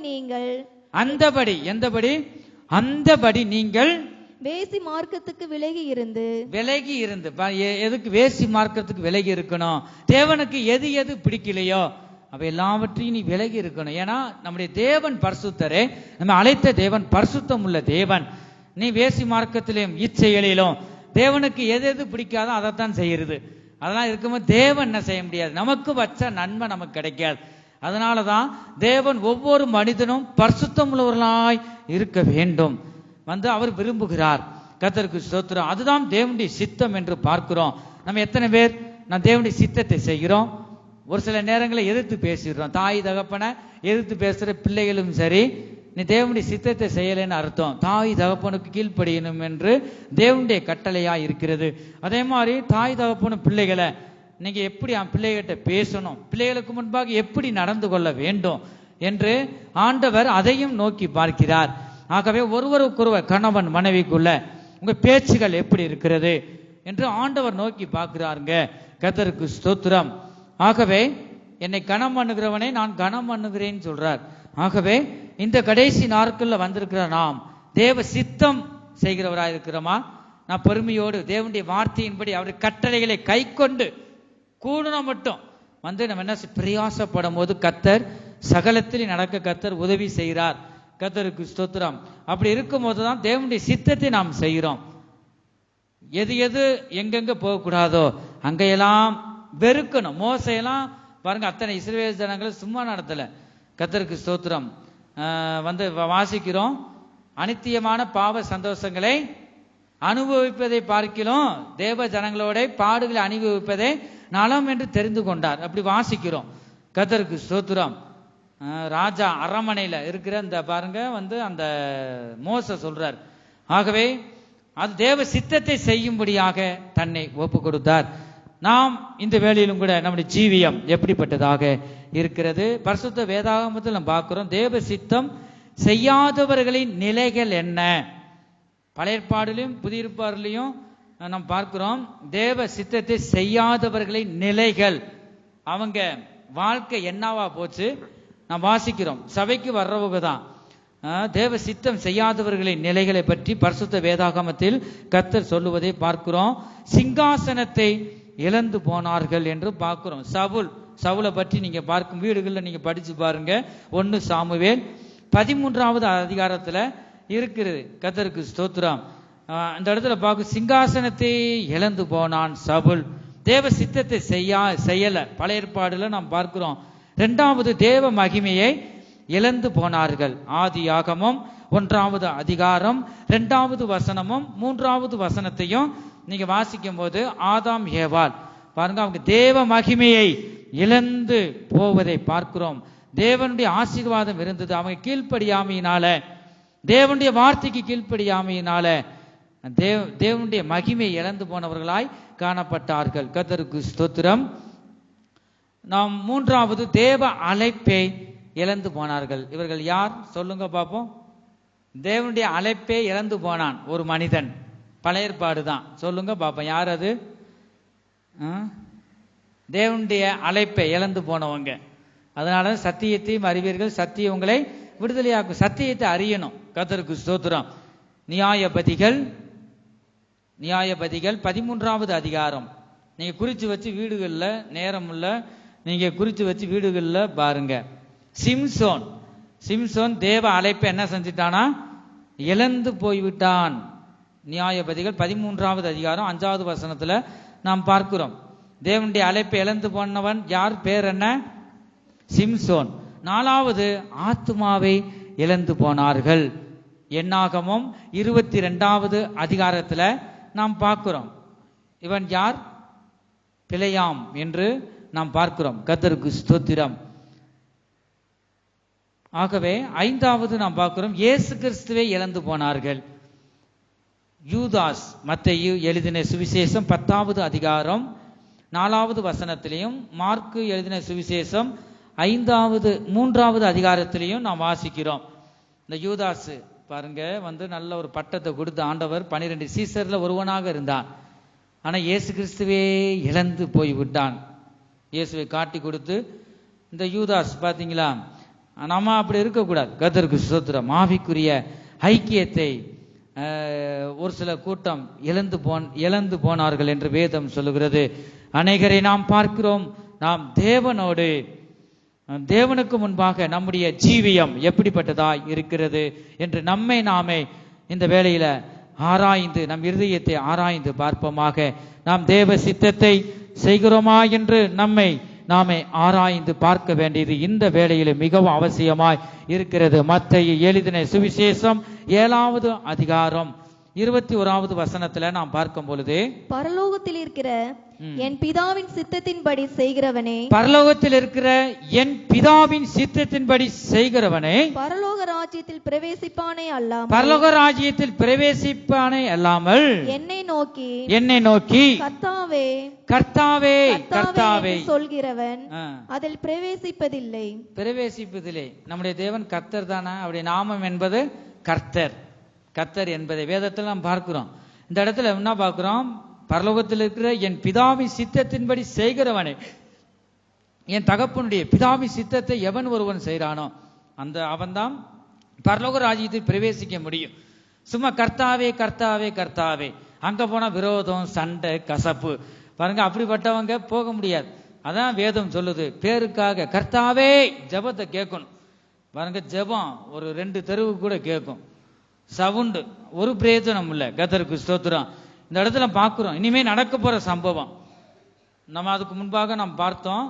நீங்கள் வேசி மார்க்கத்துக்கு விலகி இருந்து எதுக்கு வேசி மார்க்கத்துக்கு விலகி இருக்கணும்? தேவனுக்கு எது பிடிக்கலையோ அப்ப எல்லாவற்றையும் நீ விலகி இருக்கணும். ஏன்னா நம்முடைய தேவன் பரிசுத்தரே, நம்ம அழைத்த தேவன் பரிசுத்தம் உள்ள தேவன். நீ வேசி மார்க்கத்திலும் இச்செயலிலும் தேவனுக்கு எது பிடிக்காதோ அதைத்தான் செய்யறது. அதெல்லாம் இருக்கும்போது தேவன் என்ன செய்ய முடியாது, நமக்கு வச்ச நன்மை நமக்கு கிடைக்காது. அதனாலதான் தேவன் ஒவ்வொரு மனிதனும் பரிசுத்தம் உள்ளவர்களாய் இருக்க வேண்டும். அவர் விரும்புகிறார். கர்த்தருக்கு ஸ்தோத்திரம். அதுதான் தேவனுடைய சித்தம் என்று பார்க்கிறோம். நம்ம எத்தனை பேர் நான் தேவனுடைய சித்தத்தை செய்கிறோம்? ஒரு சில நேரங்களில் எதிர்த்து பேசிடுறோம். தாய் தகப்பனை எதிர்த்து பேசுற பிள்ளைகளும் சரி, நீ தேவனுடைய சித்தத்தை செய்யலைன்னு அர்த்தம். தாய் தகப்பனுக்கு கீழ்ப்படியணும் என்று தேவனுடைய கட்டளையா இருக்கிறது. அதே மாதிரி தாய் தகப்பனும் பிள்ளைகளை நீங்க எப்படி பிள்ளைகிட்ட பேசணும், பிள்ளைகளுக்கு முன்பாக எப்படி நடந்து கொள்ள வேண்டும் என்று ஆண்டவர் அதையும் நோக்கி பார்க்கிறார். ஆகவே ஒருவருக்கொருவர் கணவன் மனைவிக்குள்ள உங்க பேச்சுகள் எப்படி இருக்கிறது என்று ஆண்டவர் நோக்கி பார்க்கிறாருங்க. கர்த்தருக்கு ஸ்தோத்திரம். ஆகவே என்னை கனம் பண்ணுகிறவனை நான் கனம் பண்ணுகிறேன்னு சொல்றார். ஆகவே இந்த கடைசி நாட்கள்ல வந்திருக்கிற நாம் தேவ சித்தம் செய்கிறவராக இருக்கிறோமா? நான் பெருமையோடு தேவனுடைய வார்த்தையின்படி அவருடைய கட்டளைகளை கை கொண்டு கூடணும் மட்டும் நம்ம என்ன பிரயாசப்படும் போது கர்த்தர் சகலத்தில் நடக்க கர்த்தர் உதவி செய்கிறார். கர்த்தருக்கு ஸ்தோத்திரம். அப்படி இருக்கும் போதுதான் தேவனுடைய சித்தத்தை நாம் செய்கிறோம். எது எது எங்கெங்க போகக்கூடாதோ அங்கையெல்லாம் வெறுக்கணும். மோசையெல்லாம் பாருங்க, அத்தனை இஸ்ரவேல் ஜனங்கள் சும்மா நடத்தல. கர்த்தருக்கு ஸ்தோத்திரம். வாசிக்கிறோம், அனித்தியமான பாவ சந்தோஷங்களை அனுபவிப்பதை பார்க்கிறோம் தேவ ஜனங்களோட பாடுகளை அனுபவிப்பதை நலம் என்று தெரிந்து கொண்டார். அப்படி வாசிக்கிறோம். கர்த்தருக்கு ஸ்தோத்திரம். ராஜா அரண்மனையில இருக்கிற அந்த பாருங்க அந்த மோச சொல்றார். ஆகவே அது தேவ சித்தத்தை செய்யும்படியாக தன்னை ஒப்பு கொடுத்தார். நாம் இந்த வேளையிலும் கூட நம்முடைய ஜீவியம் எப்படிப்பட்டதாக இருக்கிறது? பரிசுத்த வேதாகமத்தில் நாம் பார்க்கிறோம், தேவ சித்தம் செய்யாதவர்களின் நிலைகள் என்ன? பழைய ஏற்பாடிலும் புதிய ஏற்பாடிலையும் நாம் பார்க்கிறோம், தேவ சித்தத்தை செய்யாதவர்களின் நிலைகள், அவங்க வாழ்க்கை என்னவா போச்சு நாம் வாசிக்கிறோம். சபைக்கு வர்றவங்க தான் தேவ சித்தம் செய்யாதவர்களின் நிலைகளை பற்றி பரிசுத்த வேதாகமத்தில் கர்த்தர் சொல்லுவதை பார்க்கிறோம். சிங்காசனத்தை இழந்து போனார்கள் என்று பார்க்கிறோம். சவுலை பற்றி நீங்க பார்க்கும் வீடுகளில் நீங்க படிச்சு பாருங்க. 1 சாமுவேல் 13வது அதிகாரத்துல இருக்கிறது. கர்த்தருக்கு ஸ்தோத்திரம். இந்த இடத்துல பார்க்க சிங்காசனத்தை இழந்து போனான் சவுல். தேவ சித்தத்தை செய்யல. பழைய ஏற்பாடுல நாம் பார்க்கிறோம். 2வது தேவ மகிமையை இழந்து போனார்கள். ஆதியாகமம் 1வது அதிகாரம் 2வது வசனமும் 3வது வசனத்தையும் நீங்க வாசிக்கும் போது ஆதாம் ஏவாள் பாருங்க, அவங்க தேவ மகிமையை இழந்து போவதை பார்க்கிறோம். தேவனுடைய ஆசீர்வாதம் இருந்தது, அவங்க கீழ்ப்படியாமையினால, தேவனுடைய வார்த்தைக்கு கீழ்ப்படியாமையினால தேவனுடைய மகிமையை இழந்து போனவர்களாய் காணப்பட்டார்கள். கர்த்தருக்கு ஸ்தோத்திரம். நாம் 3வது தேவ அழைப்பை இழந்து போனார்கள். இவர்கள் யார் சொல்லுங்க பார்ப்போம். தேவனுடைய அழைப்பை இழந்து போனான் ஒரு மனிதன். பழைய ஏற்பாடு தான். சொல்லுங்க பார்ப்போம், யார் அது? தேவனுடைய அழைப்பை இழந்து போனவங்க. அதனால சத்தியத்தையும் அறிவீர்கள், சத்தியம் உங்களை விடுதலையாக்கும். சத்தியத்தை அறியணும். கர்த்தருக்கு ஸ்தோத்திரம். நியாயபதிகள் 13வது அதிகாரம் நீங்க குறிச்சு வச்சு வீடுகளில், நேரம் இல்ல, நீங்க குறிச்சு வச்சு வீடுகளில் பாருங்க. சிம்சோன் தேவ அழைப்பை என்ன செஞ்சிட்டானா? இழந்து போய்விட்டான். நியாயபதிகள் 13வது அதிகாரம் 5வது வசனத்துல நாம் பார்க்கிறோம். தேவனுடைய அழைப்பை இழந்து போனவன் யார்? பேர் என்ன? சிம்சோன். 4வது ஆத்துமாவை இழந்து போனார்கள். என்னாகமும் 22வது அதிகாரத்துல நாம் பார்க்கிறோம். இவன் யார்? பிலேயாம் என்று நாம் பார்க்கிறோம். கர்த்தருக்கு ஸ்தோத்திரம். ஆகவே 5வது நாம் பார்க்கிறோம், இயேசு கிறிஸ்துவை இழந்து போனார்கள். யூதாஸ் மத்தேயு எழுதின சுவிசேஷம் 10வது அதிகாரம் 4வது வசனத்திலையும், மார்க்கு எழுதின சுவிசேஷம் 3வது அதிகாரத்திலையும் நாம் வாசிக்கிறோம். இந்த யூதாஸ் பாருங்க நல்ல ஒரு பட்டத்தை கொடுத்த ஆண்டவர். 12 சீசர்ல ஒருவனாக இருந்தான். ஆனா இயேசு கிறிஸ்துவே இழந்து போய் விட்டான். இயேசுவை காட்டி கொடுத்து இந்த யூதாஸ் பாத்தீங்களா? நாம அப்படி இருக்கக்கூடாது. கர்த்தருக்கு ஸ்தோத்திரம். ஆவிக்குரிய ஐக்கியத்தை ஒரு சில கூட்டம் இழந்து போனார்கள் என்று வேதம் சொல்லுகிறது. அநேகரை நாம் பார்க்கிறோம். நாம் தேவனுக்கு முன்பாக நம்முடைய ஜீவியம் எப்படிப்பட்டதாய் இருக்கிறது என்று நம்மை நாமே இந்த வேளையில ஆராய்ந்து, நம் இருதயத்தை ஆராய்ந்து பார்ப்போமாக. நாம் தேவ சித்தத்தை செய்கிறோமா என்று நம்மை நாமே ஆராய்ந்து பார்க்க வேண்டியது இந்த வேளையில மிகவும் அவசியமாய் இருக்கிறது. மத்தேயு எழுதின சுவிசேஷம் 7வது அதிகாரம் 21வது வசனத்துல நாம் பார்க்கும் பொழுது, பரலோகத்தில் இருக்கிற என் பிதாவின் சித்தத்தின்படி செய்கிறவனே, பரலோகத்தில் இருக்கிற என் பிதாவின் சித்தத்தின்படி செய்கிறவனே பரலோக ராஜ்யத்தில் பிரவேசிப்பானே அல்லாமல், பரலோக ராஜ்யத்தில் பிரவேசிப்பானே அல்லாமல், என்னை நோக்கி கர்த்தாவே கர்த்தாவே கர்த்தாவே என்று சொல்கிறவன் ஆ, அதில் பிரவேசிப்பதில்லை. பிரவேசிப்பதில்லை. நம்முடைய தேவன் கர்த்தர் தானே. அவருடைய நாமம் என்பது கர்த்தர். கர்த்தர் என்பதை வேதத்தில் நாம் பார்க்கிறோம். இந்த இடத்துல என்ன பார்க்கிறோம்? பரலோகத்தில் இருக்கிற என் பிதாவின் சித்தத்தின்படி செய்கிறவனே, என் தகப்பனுடைய பிதாவின் சித்தத்தை எவன் ஒருவன் செய்கிறானோ அவன்தான் பரலோக ராஜ்யத்தில் பிரவேசிக்க முடியும். சும்மா கர்த்தாவே கர்த்தாவே கர்த்தாவே, அங்க போனா விரோதம், சண்டை, கசப்பு. பாருங்க, அப்படிப்பட்டவங்க போக முடியாது. அதான் வேதம் சொல்லுது, பேருக்காக கர்த்தாவே ஜெபத்தை கேட்கணும். பாருங்க, ஜெபம் ஒரு 2 தெருவு கூட கேட்கும். சவுண்டு ஒரு பிரயோஜனம் இல்லை. கர்த்தருக்கு ஸ்தோத்திரம். இந்த இடத்துல பார்க்கிறோம் இனிமே நடக்க போற சம்பவம். நம்ம அதுக்கு முன்பாக நாம் பார்த்தோம்,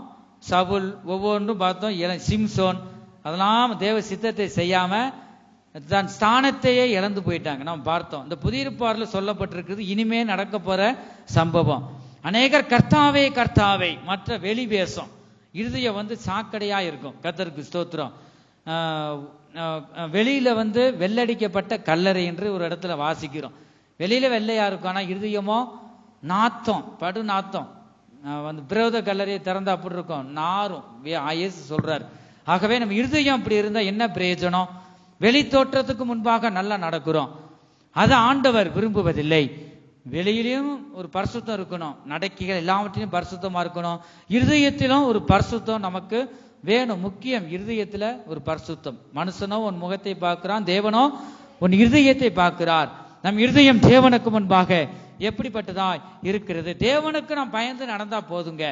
சவுல் ஒவ்வொன்றும் பார்த்தோம். சிம்சோன் அதெல்லாம் தேவ சித்தத்தை செய்யாம தன் ஸ்தானத்தையே இழந்து போயிட்டாங்க. நாம் பார்த்தோம். இந்த புதிய ஏற்பாட்டில் சொல்லப்பட்டிருக்கிறது இனிமே நடக்க போற சம்பவம். அநேகர் கர்த்தாவே கர்த்தாவே, மற்ற வெளி வேஷம், இருதயம் சாக்கடையா இருக்கும். கர்த்தருக்கு ஸ்தோத்திரம். வெளியில வெள்ளடிக்கப்பட்ட கல்லறை என்று ஒரு இடத்துல வாசிக்கிறோம். வெளியில வெள்ளையா இருக்கும், ஆனா இருதயமோ நாத்தம், படு நாத்தம். பிரேத கல்லறையை திறந்தா அப்படி இருக்கும், நாரும். இயேசு சொல்றாரு. ஆகவே நம்ம இருதயம் அப்படி இருந்தா என்ன பிரயோஜனம்? வெளி தோற்றத்துக்கு முன்பாக நல்லா நடக்கிறோம், அதை ஆண்டவர் விரும்புவதில்லை. வெளியிலும் ஒரு பரிசுத்தம் இருக்கணும், நடக்கைகள் எல்லாவற்றிலும் பரிசுத்தமா இருக்கணும். இருதயத்திலும் ஒரு பரிசுத்தம் நமக்கு வேணும், முக்கியம். இருதயத்துல ஒரு பரிசுத்தம். மனுஷனோ உன் முகத்தை பார்க்கிறான், தேவனோ உன் இருதயத்தை பார்க்கிறார். நம் இருதயம் தேவனுக்கு முன்பாக எப்படிப்பட்டதா இருக்கிறது? தேவனுக்கு நாம் பயந்து நடந்தா போதுங்க.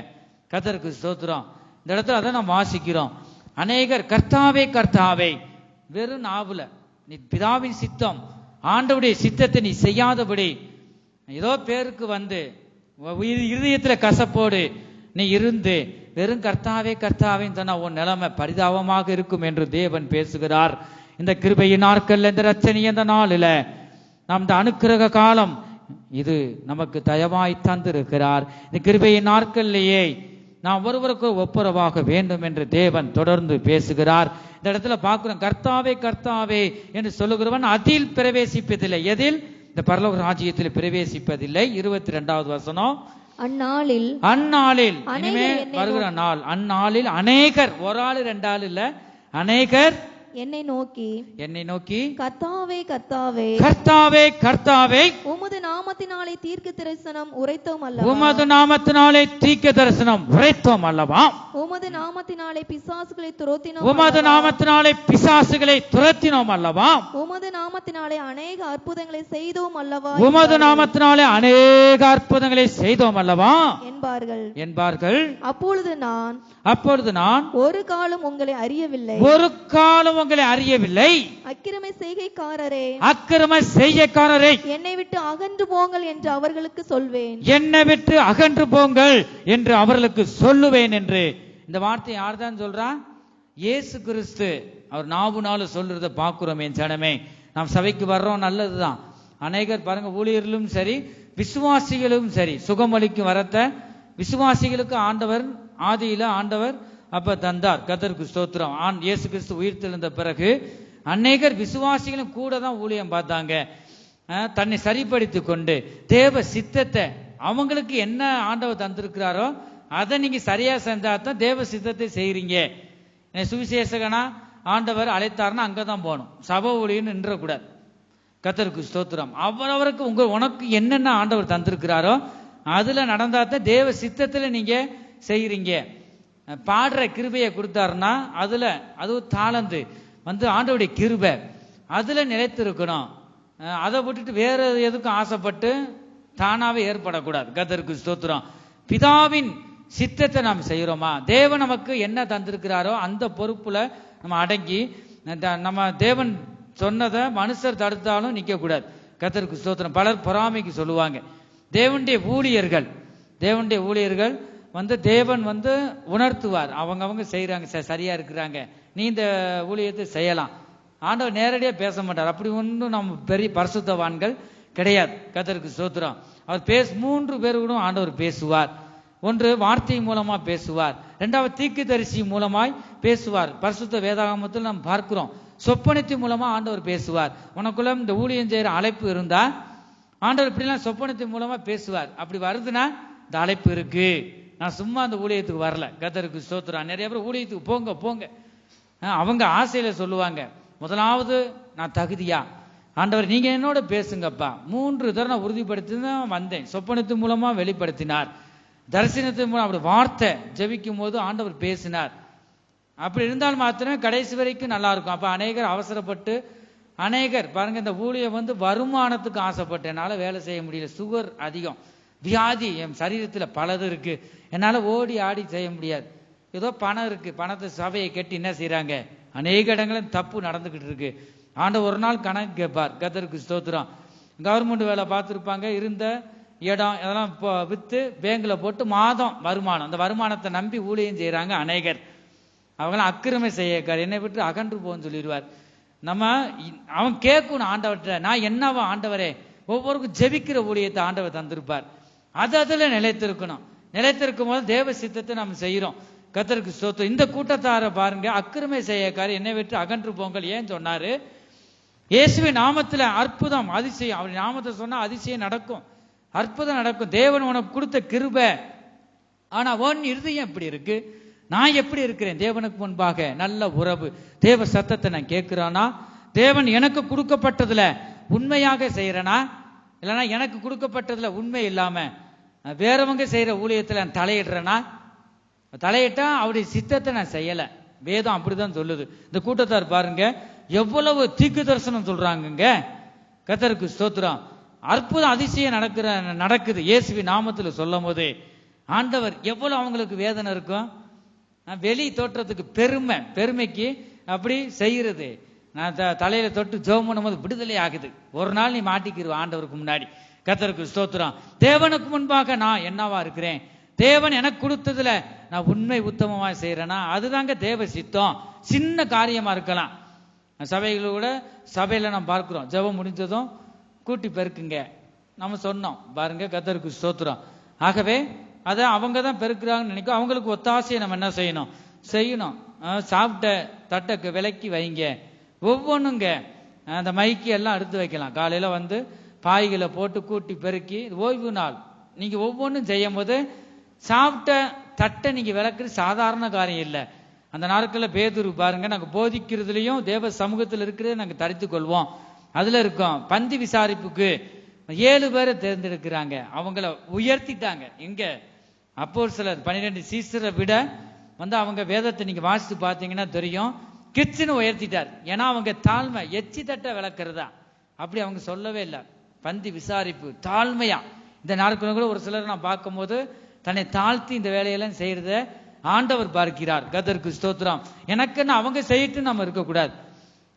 கர்த்தருக்கு ஸ்தோத்திரம். இந்த இடத்துல அதை நாம் வாசிக்கிறோம். அநேகர் கர்த்தாவே கர்த்தாவே, வெறும் நாவுல நீ பிதாவின் சித்தம், ஆண்டவருடைய சித்தத்தை நீ செய்யாதபடி, ஏதோ பேருக்கு இருதயத்துல கசப்போடு நீ இருந்து வெறும் கர்த்தாவே கர்த்தாவேன்னு சொன்னா உன் நிலைமை பரிதாபமாக இருக்கும் என்று தேவன் பேசுகிறார். இந்த கிருபையின் நாட்கள்ல, இந்த ரட்சணி இந்த நாளில, நாம் இந்த அனுக்கிரக காலம் இது நமக்கு தயவாய் தந்திருக்கிறார். இந்த கிருபையின் நாட்கள்லேயே நாம் ஒருவருக்கு ஒப்புரவாக வேண்டும் என்று தேவன் தொடர்ந்து பேசுகிறார். இந்த இடத்துல பார்க்கிறோம், கர்த்தாவே கர்த்தாவே என்று சொல்லுகிறவன் அதில் பிரவேசிப்பதில்லை. எதில்? இந்த பரலோக ராஜ்யத்தில் பிரவேசிப்பதில்லை. 22வது வசனம், அந்நாளில் இனிமே வருகிற நாள், அந்நாளில் அநேகர், ஒரு ஆள் 2 ஆள் இல்ல, அநேகர் என்னை நோக்கி கர்த்தாவே கர்த்தாவே கர்த்தாவே கர்த்தாவே, உமது நாமத்தினாலே தீர்க்க தரிசனம் உரைத்தோம் அல்லவா, உமது நாமத்தினாலே தீர்க்க தரிசனம் உரைத்தோம் அல்லவா, உமது நாமத்தினாலே பிசாசுகளை துரத்தினோம், உமது நாமத்தினாலே பிசாசுகளை துரத்தினோம் அல்லவா, உமது நாமத்தினாலே அநேக அற்புதங்களை செய்தோம் அல்லவா, உமது நாமத்தினாலே அநேக அற்புதங்களை செய்தோம் அல்லவா என்பார்கள். அப்பொழுது நான் ஒரு காலம் உங்களை அறியவில்லை, அக்கிரம செய்கைக்காரரே என்னை விட்டு அகன்று போங்கள் என்று அவர்களுக்கு சொல்லுவேன் என்று. இந்த வார்த்தை யார்தான் சொல்றா? இயேசு கிறிஸ்து. அவர் நாவுனால சொல்றத பார்க்கிறோம். என் ஜனமே, நாம் சபைக்கு வர்றோம், நல்லதுதான். அநேகர் பாருங்க, ஊழியர்களும் சரி விசுவாசிகளும் சரி, சுகமளிக்கும் வரத்தை விசுவாசிகளுக்கு ஆதியில ஆண்டவர் அப்ப தந்தார். கர்த்தருக்கு ஸ்தோத்திரம். இயேசு கிறிஸ்து உயிர்த்தெழுந்த பிறகு அநேகர் விசுவாசிகளும் கூட தான் ஊழியம் பார்த்தாங்க. தன்னை சரிப்படுத்தி கொண்டு தேவ சித்தத்தை, அவங்களுக்கு என்ன ஆண்டவர் தந்திருக்கிறாரோ அதை நீங்க சரியா செஞ்சாதான் தேவ சித்தத்தை செய்யறீங்க. சுவிசேஷகனா ஆண்டவர் அழைத்தார்னா அங்கதான் போகணும், சபை ஊழியன்னு நின்றக்கூடாது. கர்த்தருக்கு ஸ்தோத்திரம். அவரவருக்கு உனக்கு என்னென்ன ஆண்டவர் தந்திருக்கிறாரோ அதுல நடந்தாதான் தேவ சித்தத்துல நீங்க செய்யறீங்க. பாடுற கிருபையை கொடுத்தாருன்னா அது தாளந்து ஆண்டவருடைய கிருபை, அதுல நிலைத்து இருக்கணும். அதை விட்டுட்டு வேற எதுக்கும் ஆசைப்பட்டு தானாவே ஏற்படக்கூடாது. கர்த்தருக்கு ஸ்தோத்திரம். பிதாவின் சித்தத்தை நாம் செய்யறோமா? தேவன் நமக்கு என்ன தந்திருக்கிறாரோ அந்த பொறுப்புல நம்ம அடங்கி, நம்ம தேவன் சொன்னதை மனுஷர் தடுத்தாலும் நிக்க கூடாது. கர்த்தருக்கு ஸ்தோத்திரம். பலர் பொறாமைக்கு சொல்லுவாங்க. தேவனுடைய ஊழியர்கள் வந்து தேவன் வந்து உணர்த்துவார். அவங்க செய்யறாங்க, சரியா இருக்கிறாங்க, நீ இந்த ஊழியத்தை செய்யலாம். ஆண்டவர் நேரடியா பேச மாட்டார். அப்படி ஒன்றும் நம்ம பெரிய பரிசுத்தவான்கள் கிடையாது. கர்த்தருக்கு ஸ்தோத்திரம். அவர் 3 பேர் கூட ஆண்டவர் பேசுவார். ஒன்று வார்த்தை மூலமா பேசுவார், இரண்டாவது தீர்க்கதரிசி மூலமாய் பேசுவார். பரிசுத்த வேதாகமத்தில் நாம் பார்க்கிறோம், சொப்பனத்தின் மூலமா ஆண்டவர் பேசுவார். உனக்குள்ள இந்த ஊழியம் செய்யற அழைப்பு இருந்தா ஆண்டவர் இப்படிலாம் சொப்பனத்தின் மூலமா பேசுவார். அப்படி வருதுன்னா இந்த அழைப்பு இருக்கு, நான் சும்மா அந்த ஊழியத்துக்கு வரல. கர்த்தருக்கு ஸ்தோத்திரம். நிறைய பேர் ஊழியத்துக்கு போங்க போங்க, அவங்க ஆசையில சொல்லுவாங்க, முதலாவது நான் தகுதியா, ஆண்டவர் நீங்க என்னோட பேசுங்கப்பா. 3 தடவை நான் உறுதிப்படுத்தி தான் வந்தேன். சொப்பனத்தின் மூலமா வெளிப்படுத்தினார், தரிசனத்தின் மூலம் அப்படி வார்த்தை ஜெபிக்கும் போது ஆண்டவர் பேசினார். அப்படி இருந்தால் மாத்திரமே கடைசி வரைக்கும் நல்லா இருக்கும். அப்ப அநேகர் அவசரப்பட்டு, அநேகர் பாருங்க, இந்த ஊழியம் வந்து வருமானத்துக்கு ஆசைப்பட்டு என்னால வேலை செய்ய முடியல, சுகர் அதிகம், வியாதி என் சரீரத்தில் பலது இருக்கு, என்னால ஓடி ஆடி செய்ய முடியாது, ஏதோ பணம் இருக்கு, பணத்தை சபையை கட்டி என்ன செய்யறாங்க, அநேக இடங்களும் தப்பு நடந்துகிட்டு இருக்கு. ஆண்டவர் ஒரு நாள் கணக்கு கேட்பார். கர்த்தருக்கு ஸ்தோத்திரம். கவர்மெண்ட் வேலை பார்த்துருப்பாங்க, இருந்த இடம் இதெல்லாம் வித்து பேங்க்ல போட்டு மாதம் வருமானம், அந்த வருமானத்தை நம்பி ஊழியம் செய்யறாங்க அநேகர். அவங்களாம் அக்கிரமை செய்யக்கார், என்னை விட்டு அகன்று போன்னு சொல்லிடுவார். அவன் கேட்கணும் ஆண்டவர்கிட்ட, நான் என்னவா ஆண்டவரே, ஒவ்வொருக்கும் ஜெபிக்கிற ஊழியத்தை ஆண்டவர் தந்திருப்பார். அதுல நிலைத்திருக்கணும். நிலைத்திருக்கும் போது தேவ சித்தத்தை நம்ம செய்யறோம். கர்த்தருக்கு ஸ்தோத்திரம். இந்த கூட்டத்தார பாருங்க, அக்கிரமை செய்யக்காரு, என்னை விட்டு அகன்று போங்கள் ஏன் சொன்னாரு? இயேசுவின் நாமத்துல அற்புதம் அதிசயம், அவர் நாமத்தை சொன்னா அதிசயம் நடக்கும், அற்புதம் நடக்கும். தேவன் உனக்கு கொடுத்த கிருபை. ஆனா உன் இருதயம் எப்படி இருக்கு, நான் எப்படி இருக்கிறேன்? தேவனுக்கு முன்பாக நல்ல உறவு, தேவ சத்தத்தை நான் கேட்கிறானா, தேவன் எனக்கு கொடுக்கப்பட்டதுல உண்மையாக செய்யறனா, இல்லைன்னா எனக்கு கொடுக்கப்பட்டதுல உண்மை இல்லாம வேறவங்க செய்யற ஊழியத்துல நான் தலையிடுறேனா? தலையிட்டா அவருடைய சித்தத்தை நான் செய்யல. வேதம் அப்படிதான் சொல்லுது. இந்த கூட்டத்தார் பாருங்க எவ்வளவு தீர்க்க தரிசனம் சொல்றாங்க. கர்த்தருக்கு ஸ்தோத்திரம். அற்புதம் அதிசயம் நடக்குது இயேசுவின் நாமத்துல சொல்லும் போது. ஆண்டவர் எவ்வளவு அவங்களுக்கு வேதனை இருக்கும். வெளி தோற்றத்துக்கு பெருமைக்கு அப்படி செய்யறது. நான் தலையில தொட்டு ஜெபம் பண்ணும்போது விடுதலை ஆகுது. ஒரு நாள் நீ மாட்டிக்கிற ஆண்டவருக்கு முன்னாடி. கர்த்தருக்கு ஸ்தோத்திரம். தேவனுக்கு முன்பாக நான் என்னவா இருக்கிறேன், தேவன் எனக்கு கொடுத்ததுல நான் உண்மை உத்தமமா செய்யறேனா, அதுதாங்க தேவ சித்தம். சின்ன காரியமா இருக்கலாம். சபைகளோட சபையில நம்ம பார்க்கிறோம், ஜெபம் முடிஞ்சதும் கூட்டி பெருக்குங்க நம்ம சொன்னோம் பாருங்க. கர்த்தருக்கு ஸ்தோத்திரம். ஆகவே அதை அவங்க தான் பெருக்குறாங்கன்னு நினைக்கும். அவங்களுக்கு ஒத்தாசையை நம்ம என்ன செய்யணும். சாப்பிட்ட தட்டக்கு விலக்கி வைங்க. ஒவ்வொன்றுங்க அந்த மைக்கு எல்லாம் எடுத்து வைக்கலாம். காலையில வந்து பாய்களை போட்டு கூட்டி பெருக்கி, ஓய்வு நாள் நீங்க ஒவ்வொன்றும் செய்யும் போது சாப்பிட்ட தட்டை நீங்க விளக்குறது சாதாரண காரியம் இல்லை. அந்த நாட்களில் பேதுரு பாருங்க, நாங்க போதிக்கிறதுலையும் தேவ சமூகத்தில் இருக்கிறத நாங்க தரித்து கொள்வோம். அதுல இருக்கோம். பந்தி விசாரிப்புக்கு 7 பேரை தேர்ந்தெடுக்கிறாங்க. அவங்கள உயர்த்திட்டாங்க. எங்க அப்போஸ்தலர் 12 சீசரை விட வந்து அவங்க வேதத்தை நீங்க வாசித்து பார்த்தீங்கன்னா தெரியும், கிறிஸ்துன்னு உயர்த்திட்டார். ஏன்னா அவங்க தாழ்மை, எச்சி தட்ட விளக்குறதா அப்படி அவங்க சொல்லவே இல்லை. பந்தி விசாரிப்பு தாழ்மையா. இந்த நாட்கள் கூட ஒரு சிலர் நான் பார்க்கும்போது தன்னை தாழ்த்தி இந்த வேலையெல்லாம் செய்யறத ஆண்டவர் பார்க்கிறார். கர்த்தருக்கு ஸ்தோத்திரம். எனக்குன்னு அவங்க செய்யிட்டு நம்ம இருக்கக்கூடாது.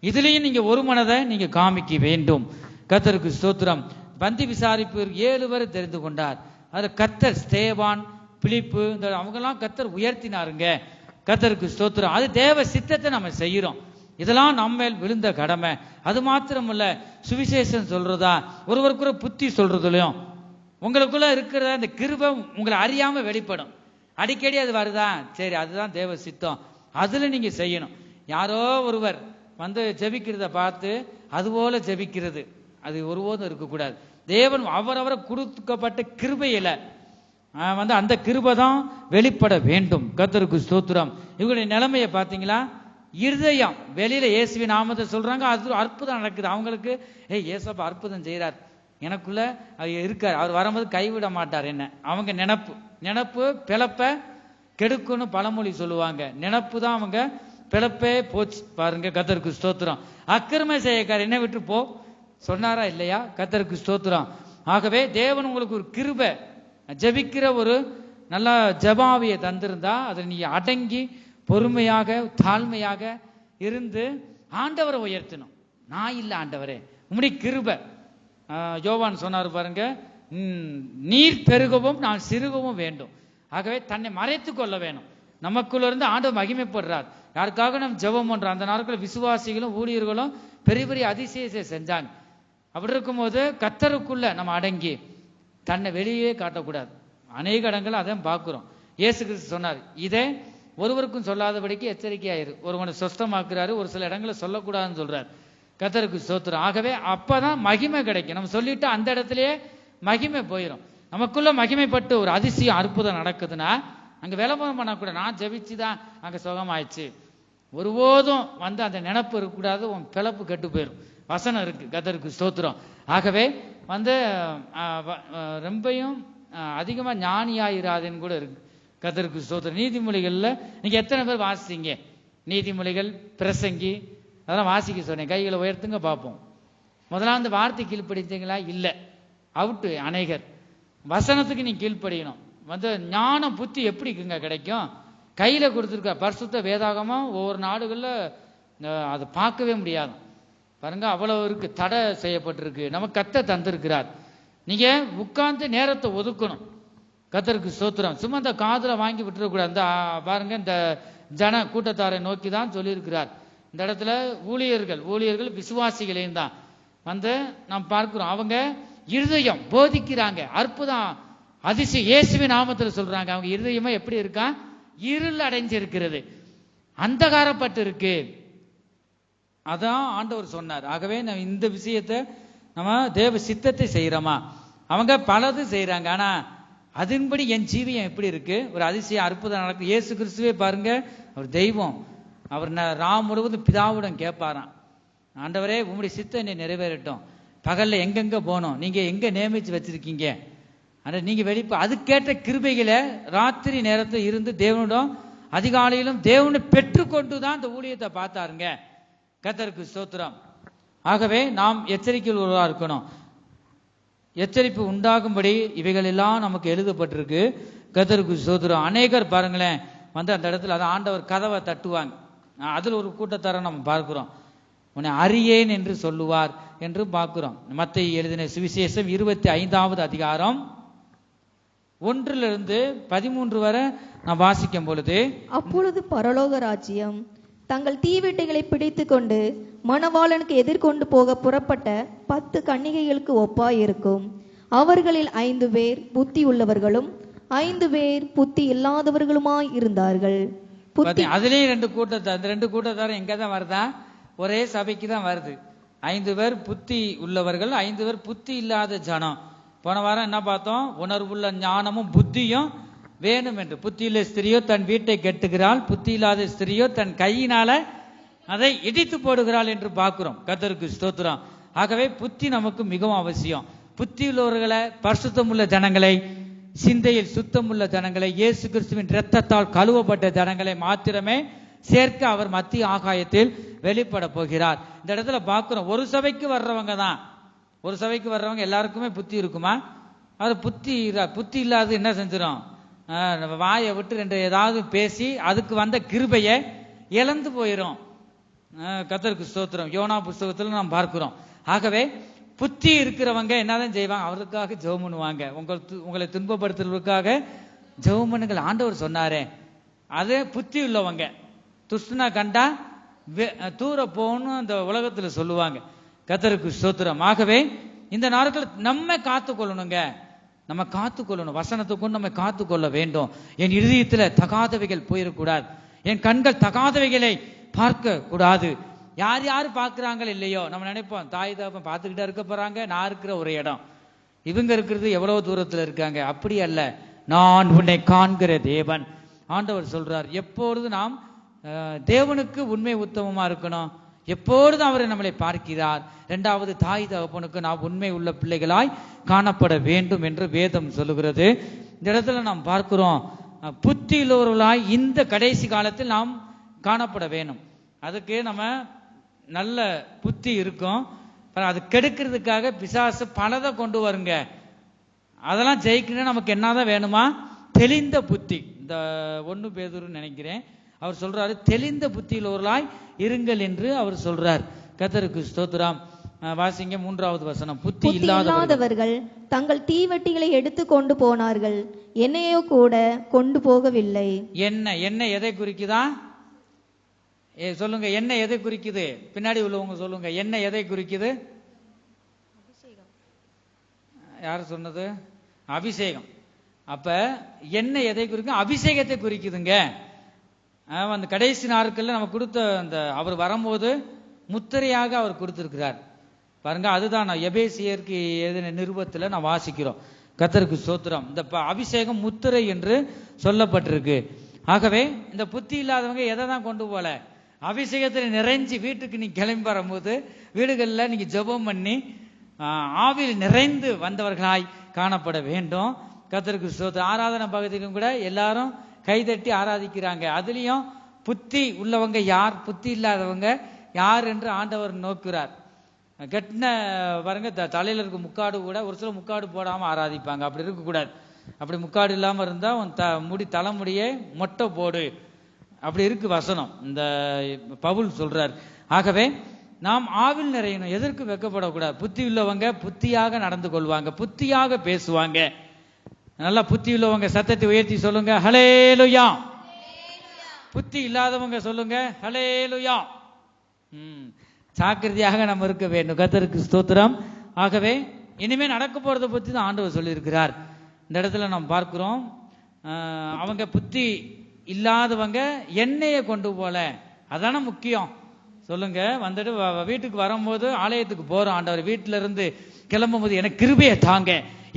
இதுலயும் நீங்க ஒரு மனதை நீங்க காமிக்க வேண்டும். கர்த்தருக்கு ஸ்தோத்திரம். பந்தி விசாரிப்பு 7 பேரை தெரிந்து கொண்டார். அதுல கர்த்தர் ஸ்தேவான், பிலிப்பு, இந்த அவங்கெல்லாம் கர்த்தர் உயர்த்தினாருங்க. கர்த்தருக்கு ஸ்தோத்திரம். அது தேவ சித்தத்தை நம்ம செய்யறோம். இதெல்லாம் நம்ம விழுந்த கடமை. அது மாத்திரமல்ல, சுவிசேஷம் சொல்றதா, ஒருவருக்குற புத்தி சொல்றதுலயும் உங்களுக்குள்ள இருக்கிற அந்த கிருபை உங்களை அறியாம வெளிப்படும். அடிக்கடி அது வருதா, சரி அதுதான் தேவ சித்தம், அதுல நீங்க செய்யணும். யாரோ ஒருவர் வந்து ஜெபிக்கிறத பார்த்து அதுபோல ஜெபிக்கிறது அது ஒருபோதும் இருக்கக்கூடாது. தேவன் அவரவரை கொடுக்கப்பட்ட கிருபையில வந்து அந்த கிருபை தான் வெளிப்பட வேண்டும். கர்த்தருக்கு ஸ்தோத்திரம். இவங்களுடைய நிலைமையை பார்த்தீங்களா? இருதயம் வெளியில இயேசுவின் நாமத்தை சொல்றாங்க, அது அற்புதம் நடக்குது. அவங்களுக்கு ஏசப்பா அற்புதம் செய்யறார், எனக்குள்ள இருக்கார், அவர் வரும்போது கைவிட மாட்டார் என்ன. அவங்க நினப்பு பிளப்ப கெடுக்குன்னு பழமொழி சொல்லுவாங்க. நினப்பு தான் அவங்க பிளப்பே போச்சு பாருங்க. கர்த்தருக்கு ஸ்தோத்திரம். அக்கிரமை செய்யக்கார் என்ன விட்டு போ சொன்னாரா இல்லையா? கர்த்தருக்கு ஸ்தோத்திரம். ஆகவே தேவன் உங்களுக்கு ஒரு கிருபை, ஜெபிக்கிற ஒரு நல்ல ஜபாவியை தந்திருந்தா அதை நீ அடங்கி பொறுமையாக தாழ்மையாக இருந்து ஆண்டவரை உயர்த்தணும். நான் இல்லை ஆண்டவரே, உம்முடைய கிருபை. யோவான் சொன்னார் பாருங்க, நீர் பெருகவும் நான் சிறுகவும் வேண்டும். ஆகவே தன்னை மறைத்து கொள்ள வேணும். நமக்குள்ள இருந்து ஆண்டவர் மகிமைப்படுறார். யாருக்காக நம்ம ஜெபம் பண்றோம். அந்த நாட்களில் விசுவாசிகளும் ஊழியர்களும் பெரிய பெரிய அதிசயத்தை செஞ்சாங்க. அப்படி இருக்கும்போது கர்த்தருக்குள்ள நம்ம அடங்கி தன்னை வெளியே காட்டக்கூடாது. அநேக இடங்கள் அதான் பார்க்கிறோம். இயேசு கிறிஸ்து சொன்னார், இதை ஒருவருக்கும் சொல்லாதபடிக்கு எச்சரிக்கையாயிரு. ஒருவனை சொஸ்தமாக்குறாரு, ஒரு சில இடங்களை சொல்லக்கூடாதுன்னு சொல்றாரு. கர்த்தருக்கு ஸ்தோத்திரம். ஆகவே அப்பதான் மகிமை கிடைக்கும். நம்ம சொல்லிட்டு அந்த இடத்துலயே மகிமை போயிடும். நமக்குள்ள மகிமைப்பட்டு ஒரு அதிசயம் அற்புதம் நடக்குதுன்னா அங்க விளம்பரம் பண்ணக்கூடாது. நான் ஜெபிச்சுதான் அங்க சுகமாயிடுச்சு. ஒருபோதும் அந்த நினைப்பு இருக்கக்கூடாது. உன் பிளப்பு கெட்டு போயிடும். வசனம் இருக்கு. கர்த்தருக்கு ஸ்தோத்திரம். ஆகவே ரொம்பையும் அதிகமா ஞானியாயிராதுன்னு கூட இருக்கு. கர்த்தருக்கு ஸ்தோத்திரம். நீதிமொழிகள்ல நீங்க எத்தனை பேர் வாசிச்சீங்க? நீதிமொழிகள், பிரசங்கி அதெல்லாம் வாசிக்க சொன்னேன். கைகளை உயர்த்துங்க பார்ப்போம். முதலாவது வார்த்தை கீழ்ப்படித்தீங்களா? இல்லை, அவுட்டு. அநேகர் வசனத்துக்கு நீ கீழ்ப்படியணும். ஞானம் புத்தி எப்படி கிடைக்கும்? கையில கொடுத்துருக்க பரிசுத்த வேதாகமா ஒவ்வொரு நாடுகள்ல அது பார்க்கவே முடியாது பாருங்க. அவ்வளவு இருக்கு, தடை செய்யப்பட்டிருக்கு. நம்ம கத்த தந்திருக்கிறார். நீங்க உட்கார்ந்து நேரத்தை ஒதுக்கணும். கர்த்தருக்கு ஸ்தோத்திரம். சும்மா இந்த காதுல வாங்கி விட்டுறக்கூடாது. இந்த பாருங்க, இந்த ஜன கூட்டத்தாரை நோக்கி தான் சொல்லியிருக்கிறார். இந்த இடத்துல ஊழியர்கள் விசுவாசிகளையும் தான் நாம் பார்க்கிறோம். அவங்க இருதயம் போதிக்கிறாங்க. அற்புதம் அதிசயம் இயேசுவின் நாமத்தில் சொல்றாங்க. அவங்க இருதயமா எப்படி இருக்கா? இருள் அடைஞ்சிருக்கிறது, அந்தகாரப்பட்டு இருக்கு. அதான் ஆண்டவர் சொன்னார். ஆகவே நம்ம இந்த விஷயத்தை நம்ம தேவ சித்தத்தை செய்யறோமா? அவங்க பலது செய்யறாங்க. ஆனா அதன்படி என் ஜீவியம் எப்படி இருக்கு? ஒரு அதிசயம் அற்புதம் நடக்கும். இயேசு கிறிஸ்துவே பாருங்க, அவர் தெய்வம். அவர் ராம் முழுவதும் பிதாவுடன் கேட்பாராம், ஆண்டவரே உங்களுடைய சித்தம் என்னை நிறைவேறட்டும். பகல்ல எங்கெங்க போனோம், நீங்க எங்க நியமிச்சு வச்சிருக்கீங்க, நீங்க வெளிப்ப அதுக்கேற்ற கிருபைகளை ராத்திரி நேரத்தில் இருந்து தேவனிடம் அதிகாலையிலும் தேவனை பெற்றுக்கொண்டுதான் இந்த ஊழியத்தை பார்த்தாருங்க. கர்த்தருக்கு ஸ்தோத்திரம். ஆகவே நாம் எச்சரிக்கையில் உள்ளவா இருக்கணும். எச்சரிப்பு உண்டாகும்படி இவைகள் எல்லாம் நமக்கு எழுதப்பட்டிருக்கு. கர்த்தருக்கு ஸ்தோத்திரம். அநேகர் பாருங்களேன் அந்த இடத்துல அதை ஆண்டவர் கதவை தட்டுவாங்க. அதுல ஒரு கூட்டத்தார நம்ம பார்க்கிறோம். உன்னை அறியேன் என்று சொல்லுவார் என்று பார்க்கிறோம். மத்தேயு எழுதின சுவிசேஷம் 25வது அதிகாரம் 1-13 வரை நான் வாசிக்கும் பொழுது, அப்பொழுது பரலோக ராஜ்யம் தங்கள் தீவெட்டிகளை பிடித்து கொண்டு மணவாளனுக்கு எதிர்கொண்டு போக புறப்பட்ட 10 கன்னிகைகளுக்கு ஒப்பாய் இருக்கும். அவர்களில் 5 பேர் புத்தி உள்ளவர்களும் 5 பேர் புத்தி இல்லாதவர்களுமாய் இருந்தார்கள். அதுலயே 2 கூட்டத்தார். அந்த 2 கூட்டத்தாரும் எங்க தான் வருதா? ஒரே சபைக்கு தான் வருது. 5 பேர் புத்தி உள்ளவர்கள், 5 பேர் புத்தி இல்லாத ஜனம். போன வாரம் என்ன பார்த்தோம்? உணர்வுள்ள ஞானமும் புத்தியும் வேணும் என்று. புத்தியுள்ள ஸ்திரியோ தன் வீட்டை கெட்டுகிறாள், புத்தி இல்லாத ஸ்திரியோ தன் கையினால அதை இடித்து போடுகிறாள் என்று பார்க்கிறோம். கர்த்தருக்கு ஸ்தோத்திரம். ஆகவே புத்தி நமக்கு மிகவும் அவசியம். புத்தி உள்ளவர்களை, பரிசுத்தம் உள்ள ஜனங்களை, சிந்தையில் சுத்தம் உள்ள ஜனங்களை, இயேசு கிறிஸ்துவின் இரத்தத்தால் கழுவப்பட்ட ஜனங்களை மாத்திரமே சேர்க்க அவர் மத்திய ஆகாயத்தில் வெளிப்பட போகிறார். இந்த இடத்துல பார்க்கிறோம், ஒரு சபைக்கு வர்றவங்க தான். ஒரு சபைக்கு வர்றவங்க எல்லாருக்குமே புத்தி இருக்குமா? அது புத்தி இல்லாத என்ன செஞ்சிடும்? வாயை விட்டு 2 ஏதாவது பேசி அதுக்கு வந்த கிருபையை இழந்து போயிடும். கர்த்தருக்கு ஸ்தோத்திரம். யோனா புஸ்தகத்தில் நாம் பார்க்கிறோம். ஆகவே புத்தி இருக்கிறவங்க என்னதான் செய்வாங்க? அவருக்காக ஜெபம் பண்ணுவாங்க. உங்களை துன்பப்படுத்துறதுக்காக ஜெபம் பண்ணுங்கள் ஆண்டவர் சொன்னாரே. அது புத்தி உள்ளவங்க. துஷ்டனா கண்டா தூர போகணும் அந்த உலகத்துல சொல்லுவாங்க. கர்த்தருக்கு ஸ்தோத்திரம். ஆகவே இந்த நாட்கள் நம்ம காத்துக்கொள்ளணுங்க. நம்ம காத்துக்கொள்ளணும். வசனத்தை கொண்டு நம்ம காத்துக்கொள்ள வேண்டும். என் இருதயத்துல தகாதவைகள் போயிடக்கூடாது. என் கண்கள் தகாதவைகளை பார்க்க கூடாது. யார் யாரு பார்க்கிறாங்களோ இல்லையோ நம்ம நினைப்போம், தாய் தாப்பன் பார்த்துக்கிட்டா இருக்க போறாங்க, நான் இருக்கிற ஒரு இடம், இவங்க இருக்கிறது எவ்வளவு தூரத்துல இருக்காங்க. அப்படி அல்ல, நான் உன்னை காண்கிற தேவன். ஆண்டவர் சொல்றார், எப்பொழுது நாம் தேவனுக்கு உண்மை உத்தமமா இருக்கணும். எப்பொழுதும் அவரை நம்மளை பார்க்கிறார். 2வது தாய் தகப்பனுக்கு நாம் உண்மை உள்ள பிள்ளைகளாய் காணப்பட வேண்டும் என்று வேதம் சொல்லுகிறது. இந்த இடத்துல நாம் பார்க்கிறோம், புத்தி உள்ளவர்களாய் இந்த கடைசி காலத்தில் நாம் காணப்பட வேணும். அதுக்கு நம்ம நல்ல புத்தி இருக்கும். அது கெடுக்கிறதுக்காக பிசாசு பலதை கொண்டு வருங்க. அதெல்லாம் ஜெயிக்கணும். நமக்கு என்னதான் வேணுமா? தெளிந்த புத்தி. இந்த 1 பேதுரு நினைக்கிறேன் அவர் சொல்றாரு, தெளிந்த புத்தியுள்ளவர்களாய் இருங்கள் என்று அவர் சொல்றார். கர்த்தருக்கு ஸ்தோத்திரம். வாசிங்க 3வது வசனம். புத்தி புத்தி இல்லாதவர்கள் இல்லாதவர்கள் தங்கள் தீவெட்டிகளை எடுத்து கொண்டு போனார்கள், என்னையோ கூட கொண்டு போகவில்லை. என்ன எதை குறிக்குதா? சொல்லுங்க, என்ன எதை குறிக்குது? பின்னாடி உள்ளவங்க சொல்லுங்க, என்ன எதை குறிக்குது? யாரு சொன்னது? அபிஷேகம். அப்ப என்ன எதை குறிக்கும்? அபிஷேகத்தை குறிக்குதுங்க. அந்த கடைசி நாட்கள்ல நம்ம கொடுத்த அந்த அவர் வரும்போது முத்திரையாக அவர் கொடுத்திருக்கிறார் பாருங்க. அதுதான் நான் எபேசியருக்கு எழுதின நிருபத்தில் நான் வாசிக்கிறோம். கர்த்தருக்கு ஸ்தோத்திரம். இந்த அபிஷேகம் முத்திரை என்று சொல்லப்பட்டிருக்கு. ஆகவே இந்த புத்தி இல்லாதவங்க எதை தான் கொண்டு போல? அபிஷேகத்தில் நிறைஞ்சு வீட்டுக்கு நீ கிளம்பி வரும்போது வீடுகளில் நீங்க ஜெபம் பண்ணி ஆவியில் நிறைந்து வந்தவர்களாய் காணப்பட வேண்டும். கர்த்தருக்கு ஸ்தோத்திரம். ஆராதனை பகுதியிலும் கூட எல்லாரும் கைதட்டி ஆராதிக்கிறாங்க. அதுலயும் புத்தி உள்ளவங்க யார், புத்தி இல்லாதவங்க யார் என்று ஆண்டவர் நோக்குறார். கெட்டின பாருங்க, தலையில இருக்க முக்காடு கூட ஒரு சில முக்காடு போடாம ஆராதிப்பாங்க. அப்படி இருக்கக்கூடாது. அப்படி முக்காடு இல்லாம இருந்தா முடி தலைமுடியே மொட்டை போடு, அப்படி இருக்கு வசனம். இந்த பவுல் சொல்றார். ஆகவே நாம் ஆவில் நிறையணும். எதற்கு வெக்கப்படக்கூடாது? புத்தி உள்ளவங்க புத்தியாக நடந்து கொள்வாங்க, புத்தியாக பேசுவாங்க. நல்லா புத்தி உள்ளவங்க சத்தத்தை உயர்த்தி சொல்லுங்க, ஹல்லேலூயா. புத்தி இல்லாதவங்க சொல்லுங்க, ஹல்லேலூயா. ஜாக்கிரதையாக நம்ம இருக்க வேண்டும். கர்த்தருக்கு ஸ்தோத்திரம். ஆகவே இனிமே நடக்க போறதை பத்தி தான் ஆண்டவர் சொல்லியிருக்கிறார். இந்த இடத்துல நாம் பார்க்கிறோம், அவங்க புத்தி இல்லாதவங்க எண்ணெயை கொண்டு போல. அதான முக்கியம். சொல்லுங்க, வந்துட்டு வீட்டுக்கு வரும்போது ஆலயத்துக்கு போறோம், ஆண்டவர் வீட்டில இருந்து கிளம்பும் போது எனக்கு கிருபையை தாங்க,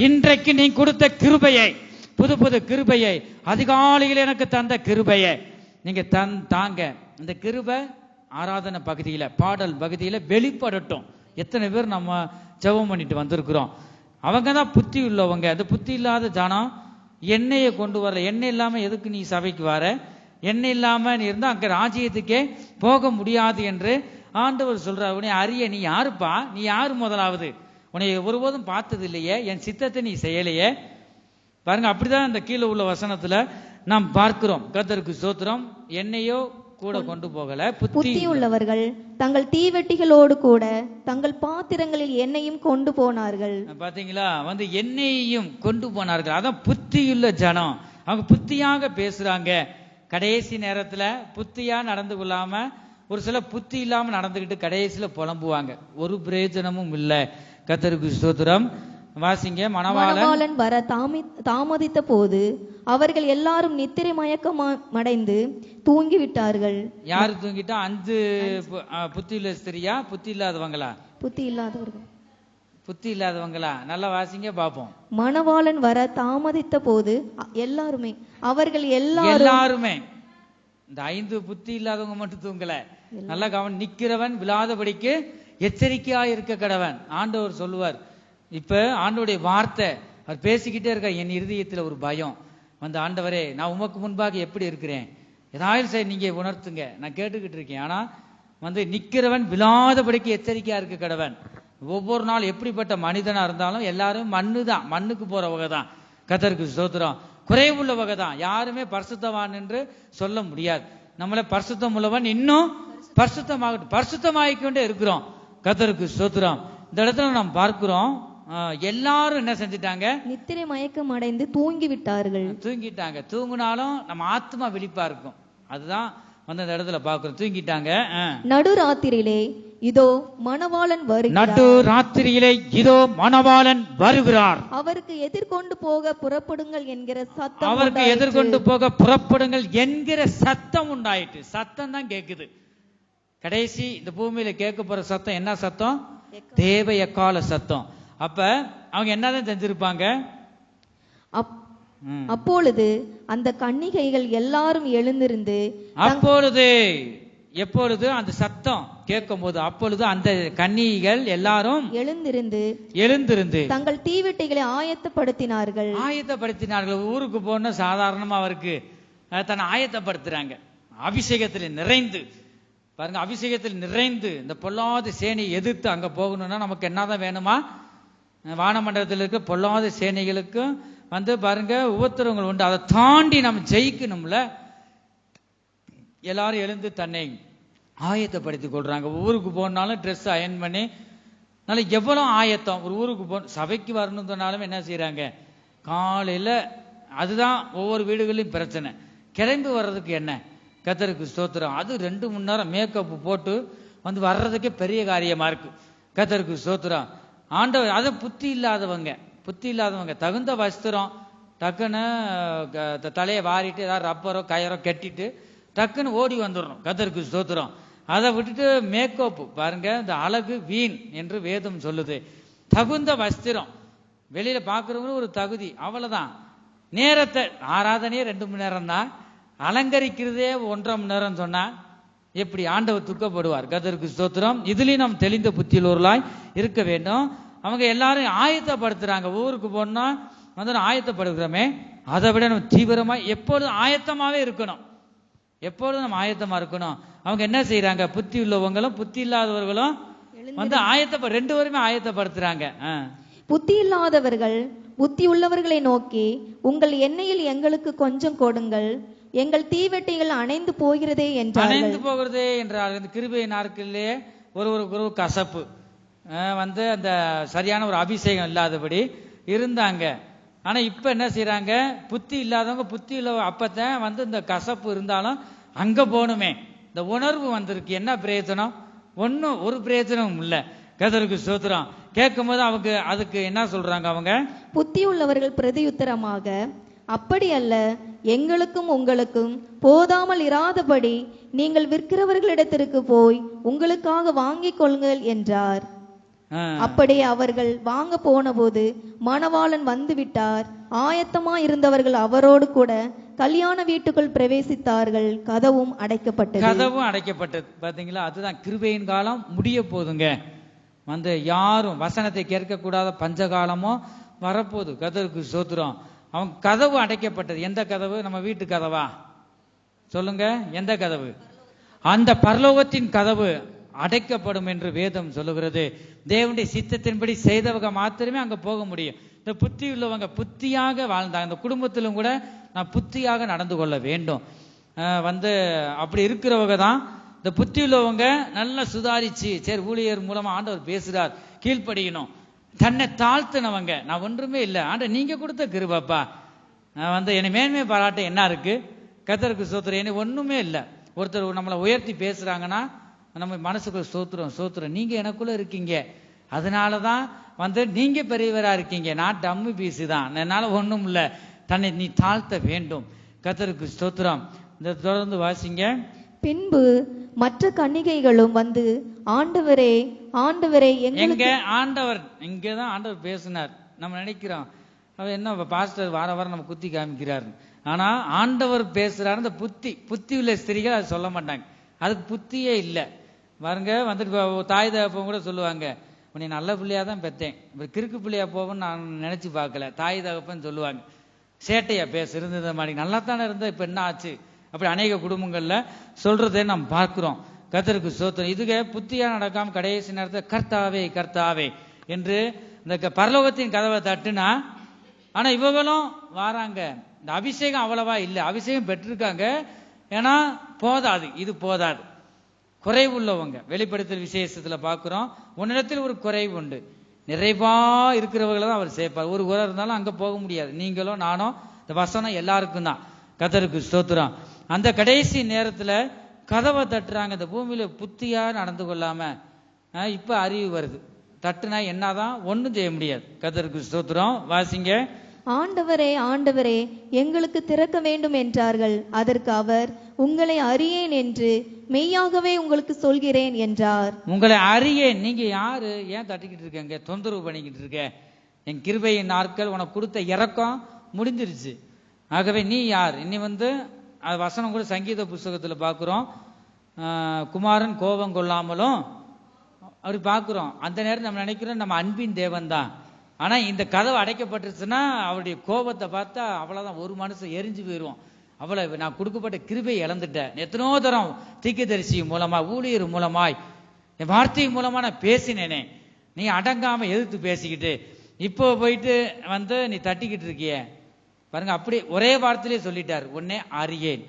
இன்றைக்கு நீ கொடுத்த கிருபையை, புது புது கிருபையை, அதிகாலையில் எனக்கு தந்த கிருபையை நீங்க தாங்க. இந்த கிருபை ஆராதனை பகுதியில, பாடல் பகுதியில வெளிப்படட்டும். எத்தனை பேர் நம்ம ஜெபம் பண்ணிட்டு வந்திருக்கிறோம். அவங்க தான் புத்தி உள்ளவங்க. அந்த புத்தி இல்லாத ஜனம் எண்ணெயை கொண்டு வரல. எண்ணெய் இல்லாம எதுக்கு நீ சபைக்கு வர? எண்ணெய் இல்லாம நீ இருந்தா அங்க ராஜ்யத்துக்கே போக முடியாது என்று ஆண்டவர் சொல்றார். உன்னை அறிய நீ யாருப்பா? நீ யாரு? முதலாவது உன்னை ஒருபோதும் பார்த்தது இல்லையே, என் சித்தத்தை நீ செய்யலையே. பாருங்க, அப்படிதான் இந்த கீழே உள்ள வசனத்துல நாம் பார்க்கிறோம். கர்த்தருக்கு ஸ்தோத்திரம். எண்ணெயோ கூட கொண்டு போகல. புத்தி உள்ளவர்கள் தங்கள் தீவெட்டிகளோடு கூட தங்கள் பாத்திரங்களில் எண்ணெயும் கொண்டு போனார்கள். பாத்தீங்களா? எண்ணெயையும் கொண்டு போனார்கள். அதான் புத்தியுள்ள ஜனம். அவங்க புத்தியாக பேசுறாங்க. கடைசி நேரத்துல புத்தியா நடந்து கொள்ளாம ஒரு சில புத்தி இல்லாம நடந்துகிட்டு கடைசியில புலம்புவாங்க. ஒரு பிரயோஜனமும் இல்லை. கர்த்தருக்கு ஸ்தோத்திரம். வாசிங்க. மணவாளன் வர தாமதித்த போது அவர்கள் எல்லாரும் நித்திரை மயக்கமடைந்து தூங்கிவிட்டார்கள். யாரு தூங்கிட்டா? 5 புத்தி உள்ள ஸ்திரியா? புத்தி இல்லாதவங்களா? புத்தி இல்லாதவர்கள். புத்தி இல்லாதவங்களா? நல்லா வாசிங்க பாப்போம். மணவாளன் வர தாமதித்த போது எல்லாருமே, அவர்கள் எல்லாருமே, இந்த 5 புத்தி இல்லாதவங்க மட்டும் தூங்கல. நல்லா கவனம். நிக்கிறவன் விழாதபடிக்கு எச்சரிக்கையா இருக்க கடவன். ஆண்டவர் சொல்லுவார். இப்ப ஆண்டவருடைய வார்த்தை அவர் பேசிக்கிட்டே இருக்க. என் இருதயத்துல ஒரு பயம் ஆண்டவரே, நான் உமக்கு முன்பாக எப்படி இருக்கிறேன், ஏதாவது சரி நீங்க உணர்த்துங்க, நான் கேட்டுக்கிட்டு இருக்கேன். ஆனா நிக்கிறவன் விழாதபடிக்கு எச்சரிக்கையா இருக்க கடவன். ஒவ்வொரு நாள் எப்படிப்பட்ட மனிதனா இருந்தாலும் எல்லாரும் மண்ணு தான், மண்ணுக்கு போறவங்க தான். கர்த்தருக்கு ஸ்தோத்திரம். குறைவுள்ள வகை தான். யாருமே பரிசுத்தவான் என்று சொல்ல முடியாது. நம்மளை பரிசுத்தம் உள்ளவன் இன்னும் பரிசுத்தமாகிக்கொண்டே இருக்கிறோம். கர்த்தருக்கு ஸ்தோத்திரம். இந்த இடத்துல நாம் பார்க்கிறோம், எல்லாரும் என்ன செஞ்சிட்டாங்க? நித்திரை மயக்கம் அடைந்து தூங்கி விட்டார்கள். தூங்கிட்டாங்க. தூங்கினாலும் நம்ம ஆத்மா விழிப்பா இருக்கும். அதுதான் இந்த இடத்துல பார்க்கிறோம். தூங்கிட்டாங்க. நடுராத்திரியிலே இதோ மணவாளன் வருகிறார். நடுராத்திரியிலே இதோ மணவாளன் வருகிறார். அவருக்கு எதிர்கொண்டு போக புறப்படுங்கள் என்கிற சத்தம். அவருக்கு எதிர்கொண்டு போக புறப்படுங்கள் என்கிற சத்தம் உண்டாயிட்டு. சத்தம் தான் கேக்குது. கடைசி இந்த பூமியில கேட்க போற சத்தம் என்ன சத்தம்? தேவ எக்கால சத்தம். அப்ப அவங்க என்னதான் செஞ்சிருப்பாங்க? அப்பொழுது அந்த கன்னிகைகள் எல்லாரும் எழுந்திருந்து, எப்பொழுது அந்த சத்தம் கேட்கும் போது, அப்பொழுது அந்த கன்னிகைகள் எல்லாரும் எழுந்திருந்து தங்கள் தீவெட்டிகளை ஆயத்தப்படுத்தினார்கள். ஊருக்கு போன சாதாரணமா அவருக்கு தன்னை ஆயத்தப்படுத்துறாங்க. அபிஷேகத்தில் நிறைந்து பாருங்க, அபிஷேகத்தில் நிறைந்து இந்த பொல்லாத சேனையை எதிர்த்து அங்க போகணும்னா நமக்கு என்னதான் வேணுமா? வானமண்டலத்தில் இருக்க பொல்லாத சேனைகளுக்கும் பாருங்க உபத்திரவங்கள் உண்டு. அதை தாண்டி நம்ம ஜெயிக்கணும்ல. எல்லாரும் எழுந்து தன்னை ஆயத்தப்படுத்திக் கொள்றாங்க. ஊருக்கு போனாலும் ட்ரெஸ் அயன் பண்ணி நாளைக்கு எவ்வளவு ஆயத்தம். ஒரு ஊருக்கு சபைக்கு வரணும்னு சொன்னாலும் என்ன செய்யறாங்க, காலையில அதுதான் ஒவ்வொரு வீடுகளிலும் பிரச்சனை. கிளம்பி வர்றதுக்கு என்ன, கர்த்தருக்கு ஸ்தோத்திரம். அது 2 மணி நேரம் மேக்கப் போட்டு வந்து வர்றதுக்கே பெரிய காரியமா இருக்கு. கர்த்தருக்கு ஸ்தோத்திரம். ஆண்டவர் அதை புத்தி இல்லாதவங்க தகுந்த வஸ்திரம் டக்குன்னு தலையை வாரிட்டு ஏதாவது ரப்பரோ கயரோ கட்டிட்டு டக்குன்னு ஓடி வந்துடணும். கர்த்தருக்கு ஸ்தோத்திரம். அதை விட்டுட்டு மேக்கப் பாருங்க, இந்த அழகு வீண் என்று வேதம் சொல்லுது. தகுந்த வஸ்திரம் வெளியில பாக்குறவங்க ஒரு தகுதி, அவ்வளவுதான். நேரத்தை ஆராதனையே 2 மணி நேரம் தான், அலங்கரிக்கிறதே 1.5 மணி நேரம் சொன்னா எப்படி ஆண்டவர் துக்கப்படுவார். கர்த்தருக்கு ஸ்தோத்திரம். இதுலயும் நாம் தெளிந்த புத்தியுள்ளவர்களாய் இருக்க வேண்டும். அவங்க எல்லாரும் ஆயத்தப்படுத்துறாங்க. ஊருக்கு போனா வந்து ஆயத்தப்படுகிறோமே, அதை விட நம்ம தீவிரமா எப்பொழுதும் ஆயத்தமாவே இருக்கணும். எப்பொழுதும் நம்ம ஆயத்தமா இருக்கணும். அவங்க என்ன செய்யறாங்க, புத்தி உள்ளவங்களும் புத்தி இல்லாதவர்களும் வந்து 2 பேருமே ஆயத்தப்படுத்துறாங்க. புத்தி இல்லாதவர்கள் புத்தி உள்ளவர்களை நோக்கி, உங்கள் எண்ணெயில் எங்களுக்கு கொஞ்சம் கொடுங்கள், எங்கள் தீவெட்டிகள் அணைந்து போகிறதே என்றார்கள். அணைந்து போகிறதே என்றார்கள். இந்த கிருபை நாட்களிலே ஒரு கசப்பு வந்து அந்த சரியான ஒரு அபிஷேகம் இல்லாதபடி இருந்தாங்க. ஆனா இப்ப என்ன செய்யறாங்க, புத்தி இல்லாதவங்க புத்தி இல்ல அப்பத்தான் வந்து இந்த கசப்பு இருந்தாலும் அங்க போகணுமே, இந்த உணர்வு வந்திருக்கு. என்ன பிரயோஜனம், ஒரு பிரயோஜனமும் இல்ல. கர்த்தருக்கு ஸ்தோத்திரம். கேட்கும் போது அவங்க அதுக்கு என்ன சொல்றாங்க, அவங்க புத்தி உள்ளவர்கள் பிரதியுத்தரமாக, அப்படி அல்ல, எங்களுக்கும் உங்களுக்கும் போதாமல் இராதபடி நீங்கள் விற்கிறவர்களிடத்திற்கு போய் உங்களுக்காக வாங்கிக் கொள்ளுங்கள் என்றார். அப்படியே அவர்கள் வாங்க போன போது மணவாளன் வந்து விட்டார். ஆயத்தமா இருந்தவர்கள் அவரோடு கூட கல்யாண வீட்டுக்குள் பிரவேசித்தார்கள். கதவும் அடைக்கப்பட்டது. பாத்தீங்களா, அதுதான் கிருபையின் காலம் முடிய போதுங்க. வந்து யாரும் வசனத்தை கேட்க கூடாத பஞ்சகாலமோ வரப்போகுது. கர்த்தருக்கு ஸ்தோத்திரம். அவங்க கதவு அடைக்கப்பட்டது. எந்த கதவு, நம்ம வீட்டு கதவா சொல்லுங்க, எந்த கதவு? அந்த பரலோகத்தின் கதவு அடைக்கப்படும் என்று வேதம் சொல்லுகிறது. தேவனுடைய சித்தத்தின்படி செய்தவங்க மாத்திரமே அங்க போக முடியும். இந்த புத்தி உள்ளவங்க புத்தியாக வாழ்ந்தாங்க. இந்த குடும்பத்திலும் கூட நான் புத்தியாக நடந்து கொள்ள வேண்டும். வந்து அப்படி இருக்கிறவங்க தான் இந்த புத்தி உள்ளவங்க நல்லா சுதாரிச்சு, சரி ஊழியர் மூலமா ஆண்டவர் பேசுறார், கீழ்ப்படியணும். தன்னை தாழ்த்தினவங்க, நான் ஒன்றுமே இல்லை, ஆண்டவர் நீங்க கொடுத்த கிருபைப்பா, நான் வந்து என்னை மேன்மை பாராட்ட என்ன இருக்கு. கர்த்தருக்கு ஸ்தோத்திரம். என்ன ஒண்ணுமே இல்லை. ஒருத்தர் நம்மளை உயர்த்தி பேசுறாங்கன்னா நம்ம மனசுக்குள்ள ஸ்தோத்திரம், நீங்க எனக்குள்ள இருக்கீங்க, அதனாலதான் வந்து நீங்க பெரியவரா இருக்கீங்க, நான் டம்மி பீஸு தான், என்னால ஒண்ணும் இல்லை. தன்னை நீ தாழ்த்த வேண்டும். கர்த்தருக்கு ஸ்தோத்திரம். இந்த தொடர்ந்து வாசிங்க. பின்பு மற்ற கன்னிகைகளும் வந்து, ஆண்டவரே ஆண்டவரே எங்க ஆண்டவர், இங்கதான் ஆண்டவர் பேசினார். நம்ம நினைக்கிறோம் அவர் என்ன பாஸ்டர் வார வாரம் நம்ம குத்தி காமிக்கிறாரு. ஆனா ஆண்டவர் பேசுறாரு. இந்த புத்தி உள்ள ஸ்திரீகள் அது சொல்ல மாட்டாங்க, அதுக்கு புத்தியே இல்லை. பாருங்க, வந்துட்டு தாய் தகப்பன் கூட சொல்லுவாங்க, உன்னை நல்ல பிள்ளையா தான் பெற்றேன், கிறுக்கு பிள்ளையா போவோம்னு நான் நினைச்சு பார்க்கல. தாய் தகப்பன் சொல்லுவாங்க, சேட்டையா பேச இருந்தது மாதிரி நல்லா தானே இருந்த, இப்ப என்ன ஆச்சு, அப்படி அநேக குடும்பங்கள்ல சொல்றதை நாம் பார்க்கிறோம். கர்த்தருக்கு ஸ்தோத்திரம். இதுக்கு புத்தியா நடக்காம கடைசி நேரத்தில் கர்த்தாவே கர்த்தாவே என்று இந்த பரலோகத்தின் கதவை தட்டுனா, ஆனா இவங்களும் வாராங்க. இந்த அபிஷேகம் அவ்வளவா இல்லை, அபிஷேகம் பெற்றிருக்காங்க, ஏன்னா போதாது, இது போதாது. குறைவு உள்ளவங்க வெளிப்படுத்தல் விசேஷத்துல பார்க்கிறோம், உன்னிடத்தில் ஒரு குறைவு உண்டு, நிறைவா இருக்கிறவங்களை தான் அவர் சேர்ப்பார். ஒரு குறை இருந்தாலும் அங்க போக முடியாது. நீங்களோ நானோ, இந்த வசனம் எல்லாருக்கும் தான். கர்த்தருக்கு ஸ்தோத்திரம். அந்த கடைசி நேரத்துல கதவை தட்டுறாங்க. இந்த பூமியில புத்தியா நடந்து கொள்ளாம இப்ப அறிவு வருது. தட்டுனா என்னதான், ஒண்ணும் செய்ய முடியாது. கர்த்தருக்கு ஸ்தோத்திரம். வாசிங்க. ஆண்டவரே ஆண்டவரே எங்களுக்கு திறக்க வேண்டும் என்றார்கள். அதற்கு அவர், உங்களை அறியேன் என்று மெய்யாகவே உங்களுக்கு சொல்கிறேன் என்றார். உங்களை அறியேன். நீங்க யாரு, ஏன் தட்டிக்கிட்டு இருக்கீங்க, தொந்தரவு பண்ணிக்கிட்டு இருக்க? என் கிருபையின் நாட்கள் உனக்கு கொடுத்த இறக்கம் முடிஞ்சிருச்சு. ஆகவே நீ யார்? இனி வந்து வசனம் கூட சங்கீத புஸ்தகத்துல பார்க்கிறோம், குமாரன் கோபம் கொள்ளாமலும் அப்படி பார்க்கிறோம். அந்த நேரம் நம்ம நினைக்கிறோம் நம்ம அன்பின் தேவன் தான். ஆனா இந்த கதவு அடைக்கப்பட்டுருச்சுன்னா அவருடைய கோபத்தை பார்த்தா அவ்வளவுதான், ஒரு மனுஷன் எரிஞ்சு போயிடுவோம். அவ்வளவு நான் கொடுக்கப்பட்ட கிருபை இழந்துட்டேன். எத்தனோ தரம் தீர்க்கதரிசி மூலமா, ஊழியர் மூலமாய், என் வார்த்தை மூலமா நான் பேசினேனே, நீ அடங்காம எதிர்த்து பேசிக்கிட்டு இப்போ போயிட்டு வந்து நீ தட்டிக்கிட்டு இருக்கிய பாருங்க. அப்படி ஒரே வார்த்தையிலே சொல்லிட்டார், உன்னை அறியேன்.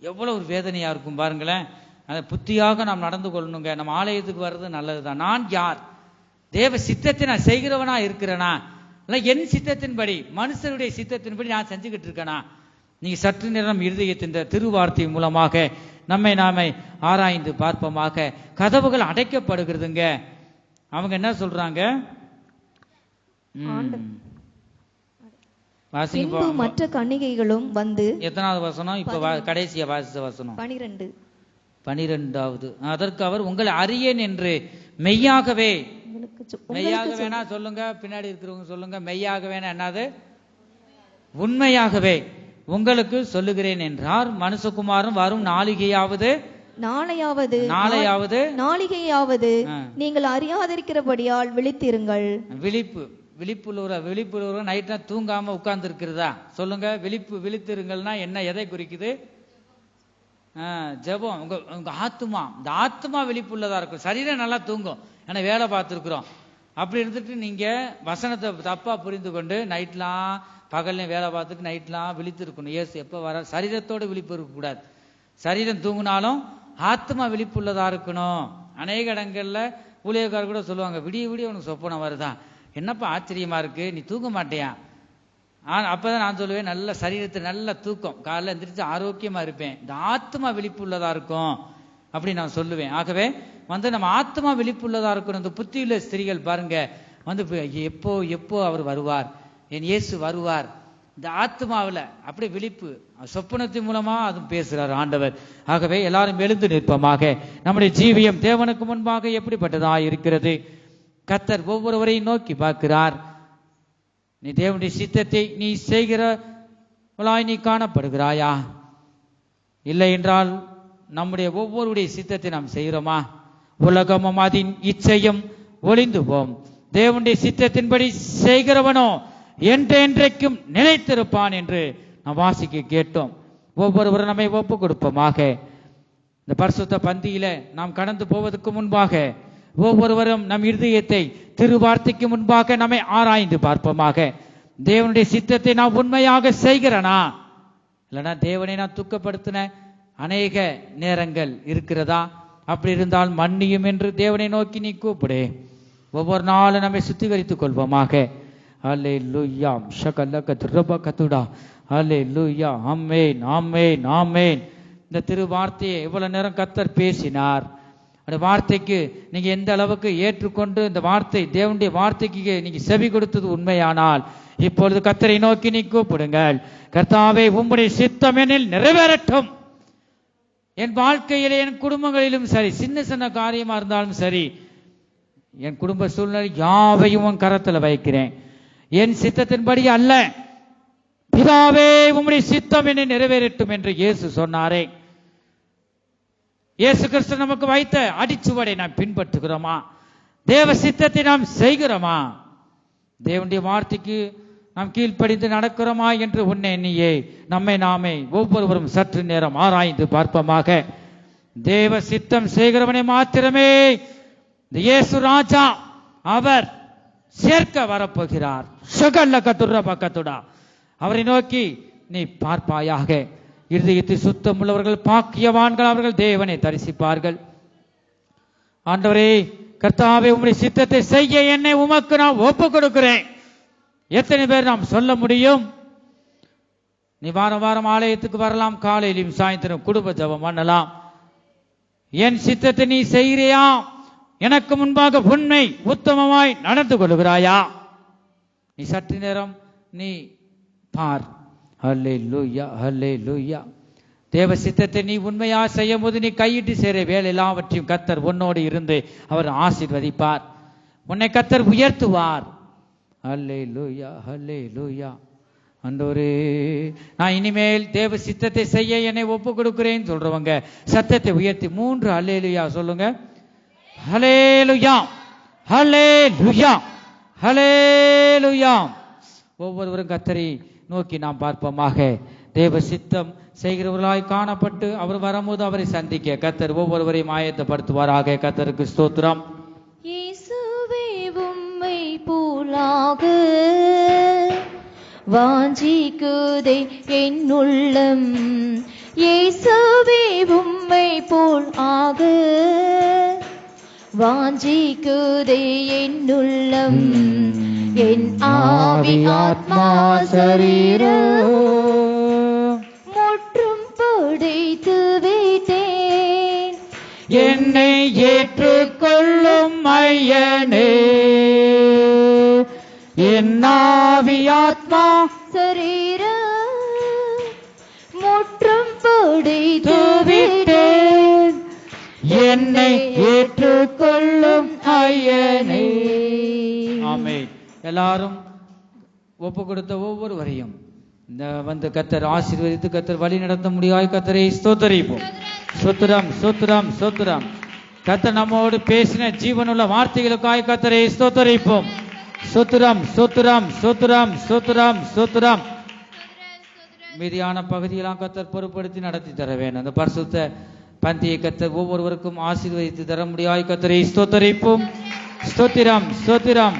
எவ்வளவு ஒரு வேதனையா இருக்கும் பாருங்களேன். அந்த புத்தியாக நாம் நடந்து கொள்ளணுங்க. நம்ம ஆலயத்துக்கு வர்றது நல்லதுதான். நான் யார்? தேவ சித்தத்தை நான் செய்கிறவனா இருக்கிறேனா, இல்லை என் சித்தத்தின்படி மனுஷருடைய சித்தத்தின்படி நான் செஞ்சுக்கிட்டு இருக்கேனா? நீங்க சற்று நேரம் இருதயத்தின் திருவார்த்தை மூலமாக நம்மை நாமே ஆராய்ந்து பார்ப்போமாக. கதவுகள் அடைக்கப்படுகிறதுங்க. அவங்க என்ன சொல்றாங்க? பின்பு மற்ற கன்னிகைகளும் வந்து, எத்தனாவது வசனம்? இப்ப கடைசியா வாசித்த வசனம் 12வது. அதற்கு அவர், உங்களை அறியேன் என்று மெய்யாகவே, மெய்யாகவேனா சொல்லுங்க, பின்னாடி இருக்கிறவங்க சொல்லுங்க, மெய்யாகவேனா என்னது? உண்மையாகவே உங்களுக்கு சொல்லுகிறேன் என்றார். மனுஷகுமாரன் வரும் நாளிகையாவது நாளிகையாவது நீங்கள் அறியாதிருக்கிறபடியால் விழித்திருங்கள். விழிப்புள்ள நைட்ல தூங்காம உட்கார்ந்து இருக்கிறதா சொல்லுங்க. விழித்திருங்கள்னா என்ன, எதை குறிக்குது? ஜெபம். உங்க ஆத்மா, இந்த ஆத்மா விழிப்புள்ளதா இருக்கும். சரீரம் நல்லா தூங்கும், ஏன்னா வேலை பார்த்துருக்குறோம். அப்படி இருந்துட்டு நீங்க வசனத்தை தப்பா புரிந்து கொண்டு நைட்லாம் பகல்லையும் வேலை பார்த்துட்டு நைட்லாம் விழித்து இருக்கணும். ஏசு எப்ப வர சரீரத்தோட விழிப்பு இருக்கக்கூடாது. சரீரம் தூங்கினாலும் ஆத்மா விழிப்புள்ளதா இருக்கணும். அநேக இடங்கள்ல ஊழியக்காரர் கூட சொல்லுவாங்க, விடிய விடிய உனக்கு சொப்பனம் வருதா, என்னப்பா ஆச்சரியமா இருக்கு, நீ தூங்க மாட்டியா? அப்பதான் நான் சொல்லுவேன், நல்ல சரீரத்தை நல்ல தூக்கம், காலைல எந்திரிச்சு ஆரோக்கியமா இருப்பேன், இந்த ஆத்மா விழிப்புள்ளதா இருக்கும் அப்படி நான் சொல்லுவேன். ஆகவே நம்ம ஆத்மா விழிப்புள்ளதா இருக்கணும். இந்த புத்தியுள்ள ஸ்திரீகள் பாருங்க, எப்போ அவர் வருவார், என் இயேசு வருவார், இந்த ஆத்மாவில் அப்படி விழிப்பு சொப்பனத்தின் மூலமா அதுவும் பேசுறார் ஆண்டவர். ஆகவே எல்லாரும் எழுந்து நிற்பமாக. நம்முடைய ஜீவியம் தேவனுக்கு முன்பாக எப்படிப்பட்டதா இருக்கிறது? கர்த்தர் ஒவ்வொருவரையும் நோக்கி பார்க்கிறார். நீ தேவனுடைய சித்தத்தை நீ செய்கிறவளாய் நீ காணப்படுகிறாயா? இல்லை என்றால் நம்முடைய ஒவ்வொருடைய சித்தத்தை நாம் செய்கிறோமா? உலகமும் அதன் இச்சையும் ஒளிந்து போம், தேவனுடைய சித்தத்தின்படி செய்கிறவனோ என்றென்றைக்கும் நிலைத்திருப்பான் என்று நாம் வாசிக்க கேட்டோம். ஒவ்வொருவரும் நம்மை ஒப்பு கொடுப்போமாக. இந்த பரிசுத்த பந்தியில நாம் கடந்து போவதற்கு முன்பாக ஒவ்வொருவரும் நம் இருதயத்தை திருவார்த்தைக்கு முன்பாக நம்மை ஆராய்ந்து பார்ப்போமாக. தேவனுடைய சித்தத்தை நான் உண்மையாக செய்கிறனா, இல்லைனா தேவனை நான் துக்கப்படுத்தின அநேக நேரங்கள் இருக்கிறதா? அப்படி இருந்தால் மன்னியும் என்று தேவனை நோக்கி நீ கூப்பிடு. ஒவ்வொரு நாளும் நம்மை சுத்திகரித்துக் கொள்வோமாக. அல்லேலூயா ஷகலகத்ரபகதுடா அல்லேலூயா ஆமென் ஆமென் ஆமென். இந்த திருவார்த்தையை எவ்வளவு நேரம் கர்த்தர் பேசினார். அந்த வார்த்தைக்கு நீங்க எந்த அளவுக்கு ஏற்றுக்கொண்டு இந்த வார்த்தை தேவனுடைய வார்த்தைக்கு நீங்க செவி கொடுத்தது உண்மையானால் இப்பொழுது கர்த்தரை நோக்கி நீ கூப்பிடுங்கள். கர்த்தாவே, உம்முடைய சித்தம் என்னில் நிறைவேறட்டும். என் வாழ்க்கையிலே என் குடும்பங்களிலும் சரி, சின்ன சின்ன காரியமா இருந்தாலும் சரி, என் குடும்ப சூழ்நிலை யாவையும் உன் கரத்துல வைக்கிறேன். என் சித்தத்தின்படி அல்ல, பிதாவே உம்முடைய சித்தம் என்னை நிறைவேறட்டும் என்று இயேசு சொன்னாரே. இயேசு கிறிஸ்து நமக்கு வைத்த அடிச்சுவடை நாம் பின்பற்றுகிறோமா? தேவ சித்தத்தை நாம் செய்கிறோமா? தேவனுடைய வார்த்தைக்கு நாம் கீழ்ப்படிந்து நடக்கிறோமா என்று உன்னை நீயே நம்மை நாமே ஒவ்வொருவரும் சற்று நேரம் ஆராய்ந்து பார்ப்போமாக. தேவ சித்தம் செய்கிறவனை மாத்திரமே இயேசு ராஜா அவர் சேர்க்க வரப்போகிறார். பக்கத்துடா அவரை நோக்கி நீ பார்ப்பாயாக. இருதயத்தை சுத்தம் உள்ளவர்கள் பாக்கியவான்கள், அவர்கள் தேவனை தரிசிப்பார்கள். ஆண்டவரே, கர்த்தாவே, உம்முடைய சித்தத்தை செய்ய என்னை உமக்கு நான் ஒப்பு கொடுக்கிறேன். எத்தனை பேர் நாம் சொல்ல முடியும்? நீ வாரம் வாரம் ஆலயத்துக்கு வரலாம், காலையிலும் சாயந்தரம் குடும்ப ஜெபம் பண்ணலாம். என் சித்தத்தை நீ செய்கிறியா? எனக்கு முன்பாக உண்மை உத்தமமாய் நடந்து கொள்கிறாயா? நீ சற்று நேரம் நீ பார். ஹல்லேலூயா ஹல்லேலூயா. தேவ சித்தத்தை நீ உண்மையா செய்யும் போது நீ கையிட்டு சேர வேலை எல்லாவற்றையும் கர்த்தர் உன்னோடு இருந்து அவர் ஆசீர்வதிப்பார். உன்னை கர்த்தர் உயர்த்துவார். ஹல்லேலூயா ஹல்லேலூயா. ஆண்டவரே, நான் இனிமேல் தேவ சித்தத்தை செய்ய என்னை ஒப்பு கொடுக்கிறேன்னு சொல்றவங்க சத்தத்தை உயர்த்தி 3 ஹல்லேலூயா சொல்லுங்க. ஹல்லேலூயா ஹல்லேலூயா ஹல்லேலூயா. ஒவ்வொருவரும் கர்த்தரை நோக்கி நாம் பார்ப்போமாக. தேவ சித்தம் செய்கிறவர்களாய் காணப்பட்டு அவர் வரும்போது அவரை சந்திக்க கர்த்தர் ஒவ்வொருவரையும் ஆயத்தப்படுத்துவாராக. கர்த்தருக்கு ஸ்தோத்திரம். இயேசுவே, உம்மை போலாக வாஞ்சிக்குதே என் உள்ளம். இயேசுவே, உம்மை போல் ஆக வாஞ்சிக்குதே என் உள்ளம், என் ஆவி ஆத்மா சரீரம் முற்றும் புடைத்து விட்டேன். என்னை ஏற்றுக்கொள்ளும் ஐயனே, என் ஆவி ஆத்மா சரீரம் முற்றும் புடைத்து விட்டேன். என்னை ஏற்றுக்கொள்ளும் ஐயனே. ஆமென். எல்லாரும் ஒப்பு கொடுத்த ஒவ்வொருவரையும் இந்த வந்து கர்த்தர் ஆசீர்வதித்து கர்த்தர் வழி நடத்த முடியாய் கர்த்தரை ஸ்தோத்தரிப்போம். ஸ்தோத்திரம் ஸ்தோத்திரம் ஸ்தோத்திரம். கர்த்தர் நம்மோடு பேசின ஜீவனுள்ள வார்த்தைகளுக்காய் கர்த்தரை ஸ்தோத்தரிப்போம். ஸ்தோத்திரம் ஸ்தோத்திரம் ஸ்தோத்திரம் ஸ்தோத்திரம் ஸ்தோத்திரம். மீதியான பகுதியெல்லாம் கர்த்தர் பொறுப்படுத்தி நடத்தி தர வேண்டும். அந்த பரிசுத்த பந்தியை கர்த்தர் ஒவ்வொருவருக்கும் ஆசீர்வதித்து தர முடியாய் கர்த்தரை ஸ்தோத்தரிப்போம். ஸ்தோத்திரம் ஸ்தோத்திரம்.